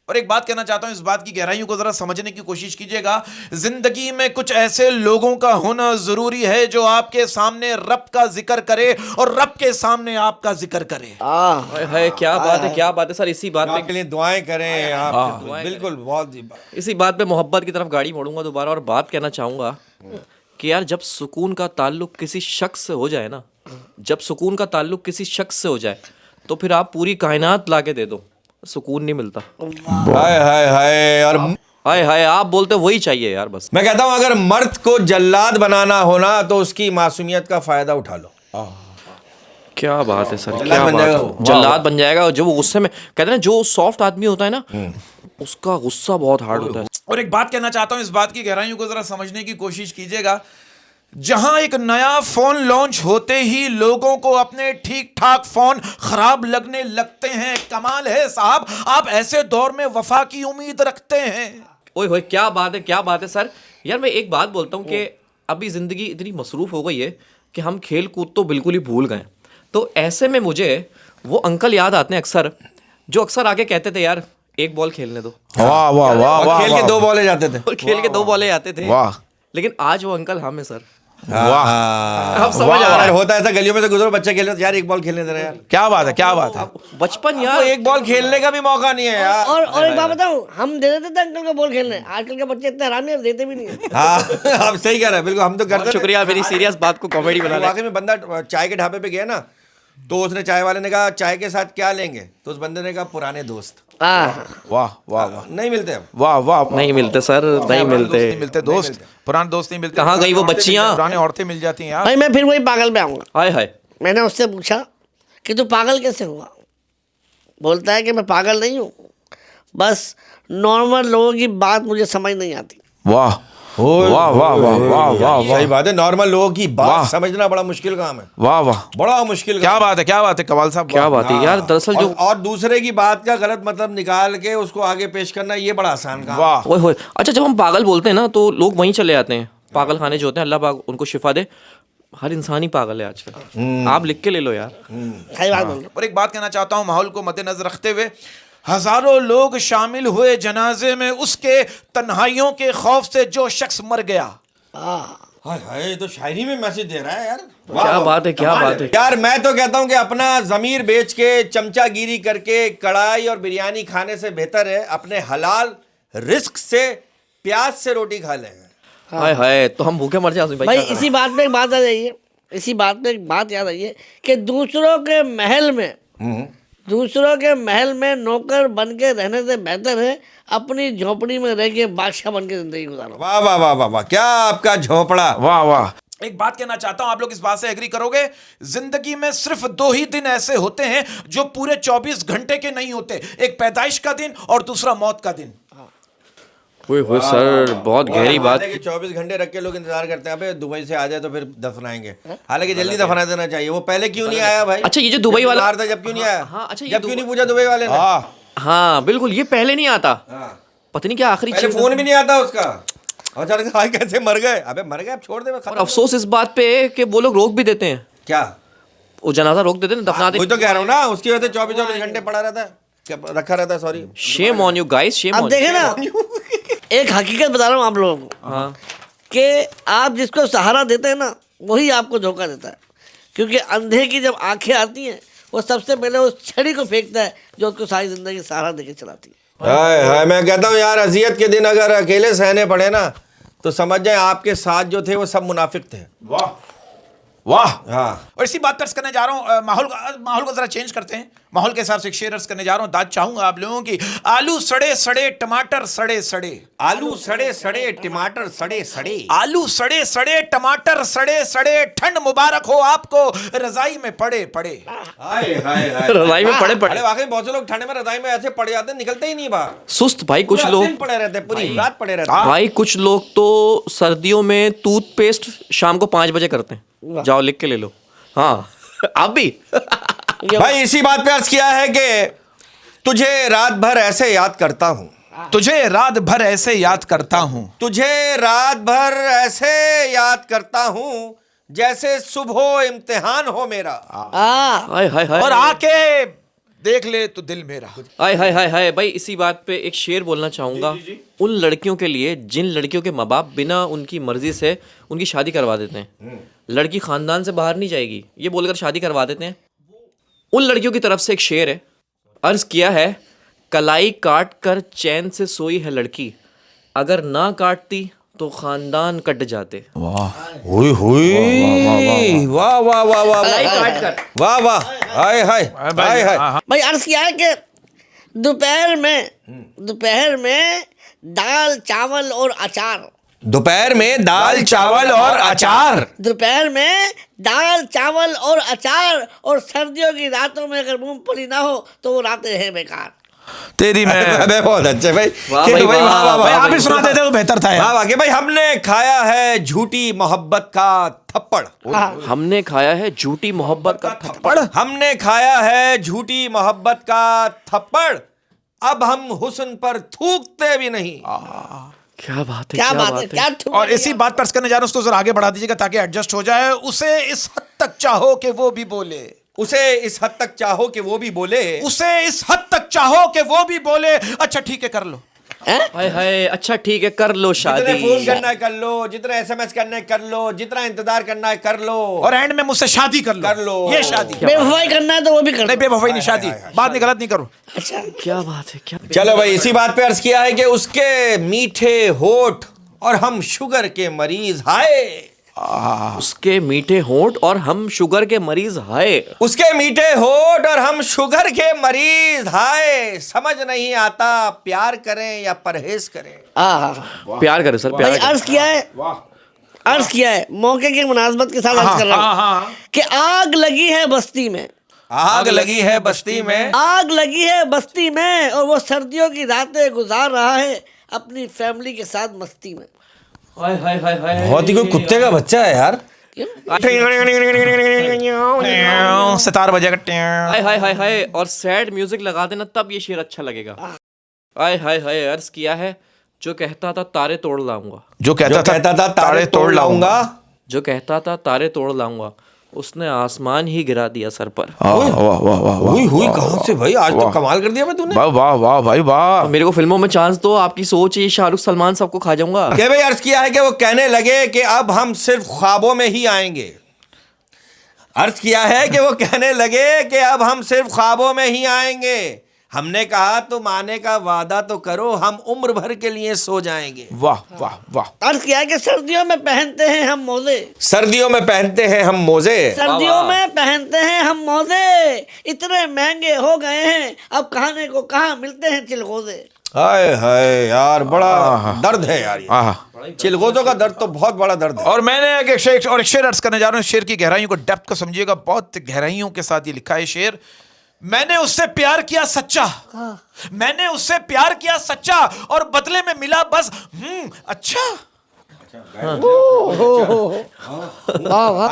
और एक बात कहना चाहता हूं, इस बात की गहराइयों को जरा समझने की कोशिश कीजिएगा। जिंदगी में कुछ ऐसे लोगों का होना जरूरी है जो आपके सामने रब का जिक्र करे और रब के सामने आपका जिक्र करे। हाय हाय, क्या बात है, क्या बात है सर। इसी बात आपके पे लिए दुआएं करें आप। दुआएं बिल्कुल, बहुत इसी बात पे मोहब्बत की तरफ गाड़ी मोड़ूंगा दोबारा, और बात कहना चाहूंगा कि यार जब सुकून का ताल्लुक किसी शख्स से हो जाए ना, जब सुकून का ताल्लुक किसी शख्स से हो जाए, तो फिर आप पूरी कायनात लाके दे दो, सुकून नहीं मिलता। हाय हाय हाय। और हाय हाय, आप बोलते वही चाहिए यार बस। मैं कहता हूं, अगर मर्द को जल्लाद बनाना हो ना, तो उसकी मासूमियत का फायदा उठा लो। क्या बात है सर, जल्लाद क्या बन बात जाएगा है। वो। जल्लाद बन जाएगा। और जो वो गुस्से में कहते हैं ना, जो सॉफ्ट आदमी होता है ना, उसका गुस्सा बहुत हार्ड होता है। और एक बात कहना चाहता हूं, इस बात की गहराइयों को जरा समझने की कोशिश कीजिएगा। जहां एक नया फोन लॉन्च होते ही लोगों को अपने ठीक ठाक फोन खराब लगने लगते हैं। कमाल है साहब, आप ऐसे दौर में वफा की उम्मीद रखते हैं। ओए होए, क्या बात है, क्या बात है सर। यार मैं एक बात बोलता हूँ कि अभी जिंदगी इतनी मसरूफ हो गई है कि हम खेल कूद तो बिल्कुल ही भूल गए। तो ऐसे में मुझे वो अंकल याद आते हैं अक्सर, जो अक्सर आके कहते थे यार एक बॉल खेलने दो, वाह वाह वाह और वाह। खेल के 2 बॉले जाते थे। और खेल के 2 बॉले आते थे। वाह। लेकिन आज वो अंकल हम है सर। वाह। अब समझ आ रहा है। होता है ऐसा, गलियों में से गुजरो, बच्चे खेल रहे, यार एक बॉल खेलने दे रहे यार। क्या बात है, क्या बात है। बचपन वो यार, एक बॉल खेलने का भी मौका नहीं है यार। और एक बात बताऊं, हम दे देते थे अंकल को बॉल खेलने। आजकल के बच्चे इतने हरामी, अब देते भी नहीं है। हाँ, आप सही कह रहे हैं, बिल्कुल। हम तो करते थे। शुक्रिया मेरी सीरियस बात को कॉमेडी बना वाकई में बंदा चाय के ढाबे पे गया ना, तो उसने चाय वाले ने कहा चाय के साथ क्या लेंगे, तो उस बंदे ने कहा पुराने दोस्त। हाँ, वाह वाह वाह नहीं मिलते अब। वाह वाह। नहीं मिलते सर, नहीं मिलते। नहीं मिलते दोस्त, पुराने दोस्त नहीं मिलते। कहाँ गई वो बच्चियाँ? पुरानी औरतें मिल जाती हैं यार। भाई मैं फिर वही पागल पे आऊंगा। हाय हाय, मैंने उससे पूछा कि तू पागल कैसे हुआ? बोलता है कि मैं पागल नहीं हूँ, बस नॉर्मल लोगों की बात मुझे समझ नहीं आती। वाह वाह वाह वाह वाह वाह सही बात है, नॉर्मल लोगों की वाह। बात समझना बड़ा मुश्किल काम है। वाह वाह। बड़ा मुश्किल क्या काम बात है, क्या बात है कमाल साहब। क्या बात है यार। दरअसल जो और दूसरे की बात का गलत मतलब निकाल के उसको आगे पेश करना, ये बड़ा आसान काम है। वाह। ओए होए, अच्छा जब हम पागल बोलते हैं ना, तो लोग वहीं चले जाते हैं। पागल खाने जो होते हैं, अल्लाह पाक उनको शिफा दे। हर इंसान ही पागल है आजकल। आप लिख के ले लो यार। सही बात बोल रहे हो। और एक बात कहना चाहता हूँ, माहौल को मद्देनजर रखते हुए, हजारों लोग शामिल हुए जनाजे में, उसके तन्हाइयों के खौफ से जो शख्स मर गया। हाय हाय, ये तो शायरी में मैसेज दे रहा है यार। क्या बात है, क्या बात है। यार मैं तो कहता हूँ कि अपना जमीर बेच के चमचागिरी करके कढ़ाई और बिरयानी खाने से बेहतर है अपने हलाल रिस्क से प्याज से रोटी खा लें। हाय हाय, तो हम भूखे मर जाए भाई इसी बात में एक बात आ जाइए, इसी बात में एक बात याद आई है कि दूसरों के महल में नौकर बन के रहने से बेहतर है अपनी झोपड़ी में रह के बादशाह बन के जिंदगी गुजारो। वाह वाह वाह वाह वाह, क्या आपका झोपड़ा। वाह वाह। एक बात कहना चाहता हूं, आप लोग इस बात से एग्री करोगे, जिंदगी में सिर्फ 2 ही दिन ऐसे होते हैं जो पूरे 24 घंटे के नहीं होते। एक पैदाइश का दिन और दूसरा मौत का दिन। ओए होए सर, बहुत गहरी बात। कि 24 घंटे रख के लोग इंतजार करते हैं, अबे दुबई से आ जाए तो फिर दफनाएंगे। हालांकि जल्दी दफना देना चाहिए। वो पहले क्यों नहीं आया भाई? अच्छा, ये जो दुबई वाला था, जब क्यों नहीं आया? हाँ, अच्छा, ये जब क्यों नहीं पूछा दुबई वाले ने? हाँ बिल्कुल, ये पहले नहीं आता। पता नहीं क्या आखिरी पहले चीज। फोन भी नहीं आता उसका। और अचानक भाई कैसे मर गए? अबे मर गए, अब छोड़ दे। और अफसोस इस बात पे है कि वो लोग रोक भी देते हैं, क्या? वो जनाजा रोक देते हैं, दफना वही देते। तो कह रहा हूँ ना, उसकी वजह से 24 घंटे पड़ा रहता है, रखा रहता है। Sorry, shame on you guys, shame अब ऑन देखे ना, एक हकीकत बता रहा हूँ आप लोगों को हाँ, कि आप जिसको सहारा देते हैं ना, वही आपको धोखा देता है। क्योंकि अंधे की जब आंखें आती हैं, वो सबसे पहले उस छड़ी को फेंकता है जो उसको सारी जिंदगी सहारा देके चलाती है। हाय हाय, मैं कहता हूँ यार, अजियत के दिन अगर अकेले सहने पड़े ना, तो समझ जाए आपके साथ जो थे वो सब मुनाफिक थे। वाह वाह। हाँ, और इसी बात पर अर्ज करने जा रहा हूँ, माहौल को जरा चेंज करते हैं। माहौल के हिसाब से एक शेर अर्ज करने जा रहा हूँ। दाद चाहूंगा आप लोगों की। आलू सड़े सड़े टमाटर सड़े सड़े, आलू सड़े सड़े टमाटर सड़े सड़े, आलू सड़े सड़े टमाटर सड़े सड़े, ठंड मुबारक हो आपको रजाई में पड़े पड़े। हाय हाय हाय। रजाई में पड़े पड़े। अरे वाकई बहुत से लोग ठंड में रजाई में ऐसे पड़ जाते हैं, निकलते ही नहीं बाहर। सुस्त भाई, कुछ पूरा लोग दिन पड़े रहते हैं, पूरी रात पड़े रहते हैं। भाई कुछ लोग तो सर्दियों में टूथपेस्ट शाम को 5 बजे करते हैं। जाओ लिख के ले लो। हाँ आप भी। भाई इसी बात पे अर्ज किया है कि तुझे रात भर ऐसे याद करता हूँ, तुझे रात भर ऐसे याद करता हूँ, तुझे रात भर ऐसे याद करता हूँ, जैसे सुबह इम्तिहान हो मेरा। हाय हाय हाय, और आके देख ले तो दिल मेरा। हाय हाय हाय हाय। भाई इसी बात पे एक शेर बोलना चाहूंगा उन लड़कियों के लिए जिन लड़कियों के माँ बाप बिना उनकी मर्जी से उनकी शादी करवा देते हैं। लड़की खानदान से बाहर नहीं जाएगी ये बोलकर शादी करवा देते हैं। उन लड़कियों की तरफ से एक शेर है, अर्ज किया है, कलाई काट कर चैन से सोई है लड़की, अगर ना काटती तो खानदान कट जाते। हुई हुई, वाह वाह वाह वाह, कलाई काट कर। वाह वाह, हाय हाय हाय हाय। भाई अर्ज किया है कि दोपहर में दाल चावल और अचार, दोपहर में दाल चावल और अचार, दोपहर में दाल चावल और अचार, और सर्दियों की रातों में अगर मूंगफली ना हो तो वो रातें हैं बेकार। तेरी मैं अबे बहुत अच्छे भाई। वाह कि भाई, भाई, वाह, वाह, वाह, भाई वाह, आप ही सुना देते तो बेहतर था वाह यार। वाह कि भाई हमने खाया है झूठी मोहब्बत का थप्पड़, हमने खाया है झूठी मोहब्बत का थप्पड़। हमने खाया है झूठी मोहब्बत का थप्पड़, अब हम हुस्न पर थूकते भी नहीं। क्या बात है, क्या बात है, क्या ठुक और रही इसी है। बात पर अर्ज करने जा रहा हूं, उसको जरा आगे बढ़ा दीजिएगा ताकि एडजस्ट हो जाए। उसे इस हद तक चाहो कि वो भी बोले, उसे इस हद तक चाहो कि वो भी बोले, उसे इस हद तक चाहो कि वो भी बोले अच्छा ठीक है कर लो। हाय हाय, अच्छा ठीक है कर लो जितने शादी। फोन करना है कर लो, जितना एसएमएस करना है कर लो, जितना इंतजार करना है कर लो, और एंड में मुझसे शादी कर लो। कर लो। ये शादी बेवफाई करना है तो वो भी कर नहीं, लो। बेवफाई नहीं, शादी। बात नहीं, गलत नहीं करो। अच्छा, क्या बात है, क्या चलो भाई इसी बात पे अर्ज किया है कि उसके मीठे होठ और हम शुगर के मरीज, हाय। उसके मीठे होंठ और हम शुगर के मरीज, हाय। उसके मीठे होठ और हम शुगर के मरीज, हाय। समझ नहीं आता प्यार करें या परहेज करें। प्यार करे सर, प्यार भाई करे। अर्ज किया है मौके की मुनासबत के साथ अर्ज कर रहा हूँ कि आग लगी है बस्ती में, आग लगी है बस्ती में, आग लगी है बस्ती में, और वो सर्दियों की रातें गुजार रहा है अपनी फैमिली के साथ मस्ती में। हाय हाय हाय हाय। बहुत ही कोई कुत्ते का बच्चा है यार। सितार बजेगा। हाय हाय हाय हाय, और सैड म्यूजिक लगा देना तब ये शेर अच्छा लगेगा। हाय हाय हाय, अर्ज किया है, जो कहता था तारे तोड़ लाऊंगा, जो जो कहता था तारे तोड़ लाऊंगा, जो कहता था तारे तोड़ लाऊंगा, उसने आसमान ही गिरा दिया सर पर। वाह वाह वाह वाह हुई हुई कहाँ से भाई, आज तो कमाल कर दिया मैं तूने। वाह वाह वाह भाई वाह। तो मेरे को फिल्मों में चांस दो, आपकी सोच ये शाहरुख सलमान सबको खा जाऊंगा। क्या भाई अर्ज किया है कि वो कहने लगे कि अब हम सिर्फ ख्वाबों में ही आएंगे। अर्ज किया है कि वो कहने लगे कि अब हम सिर्फ ख्वाबों में ही आएंगे। हमने कहा तुम आने का वादा तो करो, हम उम्र भर के लिए सो जाएंगे। वाह वाह वाह। अर्ज किया है कि सर्दियों में पहनते हैं हम मोजे, सर्दियों में पहनते हैं हम मोजे, सर्दियों में पहनते हैं हम मोजे, इतने महंगे हो गए हैं अब खाने को कहाँ मिलते हैं चिलगोजे। हाय हाय यार, बड़ा दर्द है यार आहा। ये। चिलगोजों का दर्द तो बहुत बड़ा दर्द है। और मैंने एक शेर अर्ज करने जा रहा हूँ। शेर की गहराइयों को, डेप्थ को समझिएगा। बहुत गहराइयों के साथ ये लिखा है शेर मैंने उससे प्यार किया सच्चा, मैंने उससे प्यार किया सच्चा, और बदले में मिला बस अच्छा। हाँ,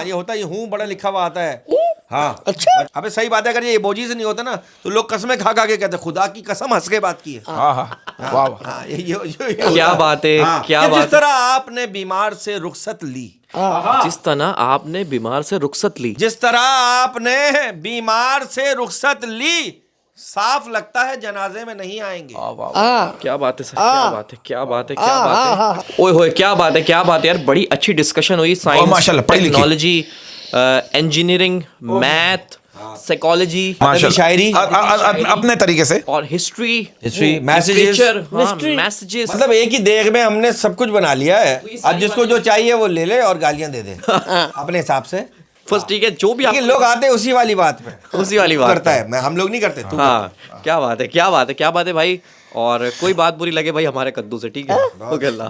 ये होता है, ये हूँ बड़ा लिखा हुआ आता है। हाँ अच्छा। अबे सही बात है, अगर ये इमोजी से नहीं होता ना तो लोग कसमें खा खा के कहते खुदा की कसम हंस के बात की है। हाँ हाँ, वाह वाह। हाँ, क्या बात है, हाँ, क्या कि बात जिस तरह आपने बीमार से रुखसत ली, जिस तरह आपने बीमार से रुखसत ली, जिस तरह आपने बीमार से रुखसत ली, साफ लगता है जनाजे में नहीं आएंगे। क्या बात है सर, क्या बात है, क्या बात है, क्या बात है, ओए होए क्या बात है, क्या बात है यार। बड़ी अच्छी डिस्कशन हुई, साइंस, माशाल्लाह, पढ़ी लिखी। टेक्नोलॉजी, इंजीनियरिंग, मैथ, साइकोलॉजी, शायरी अपने तरीके से, और हिस्ट्री, मैसेजेस, मैसेजेस। मतलब एक ही देख में हमने सब कुछ बना लिया है। अब जिसको जो चाहिए वो ले ले और गालियां दे दे अपने हिसाब से। फर्स्ट ठीक है, जो भी लेकिन लोग आते हैं उसी वाली बात पे, उसी वाली बात करता है, मैं हम लोग नहीं करते, तू हाँ, क्या बात है, क्या बात है, क्या बात है भाई। और कोई बात बुरी लगे भाई हमारे कद्दू से, ठीक है। ओके, अल्लाह।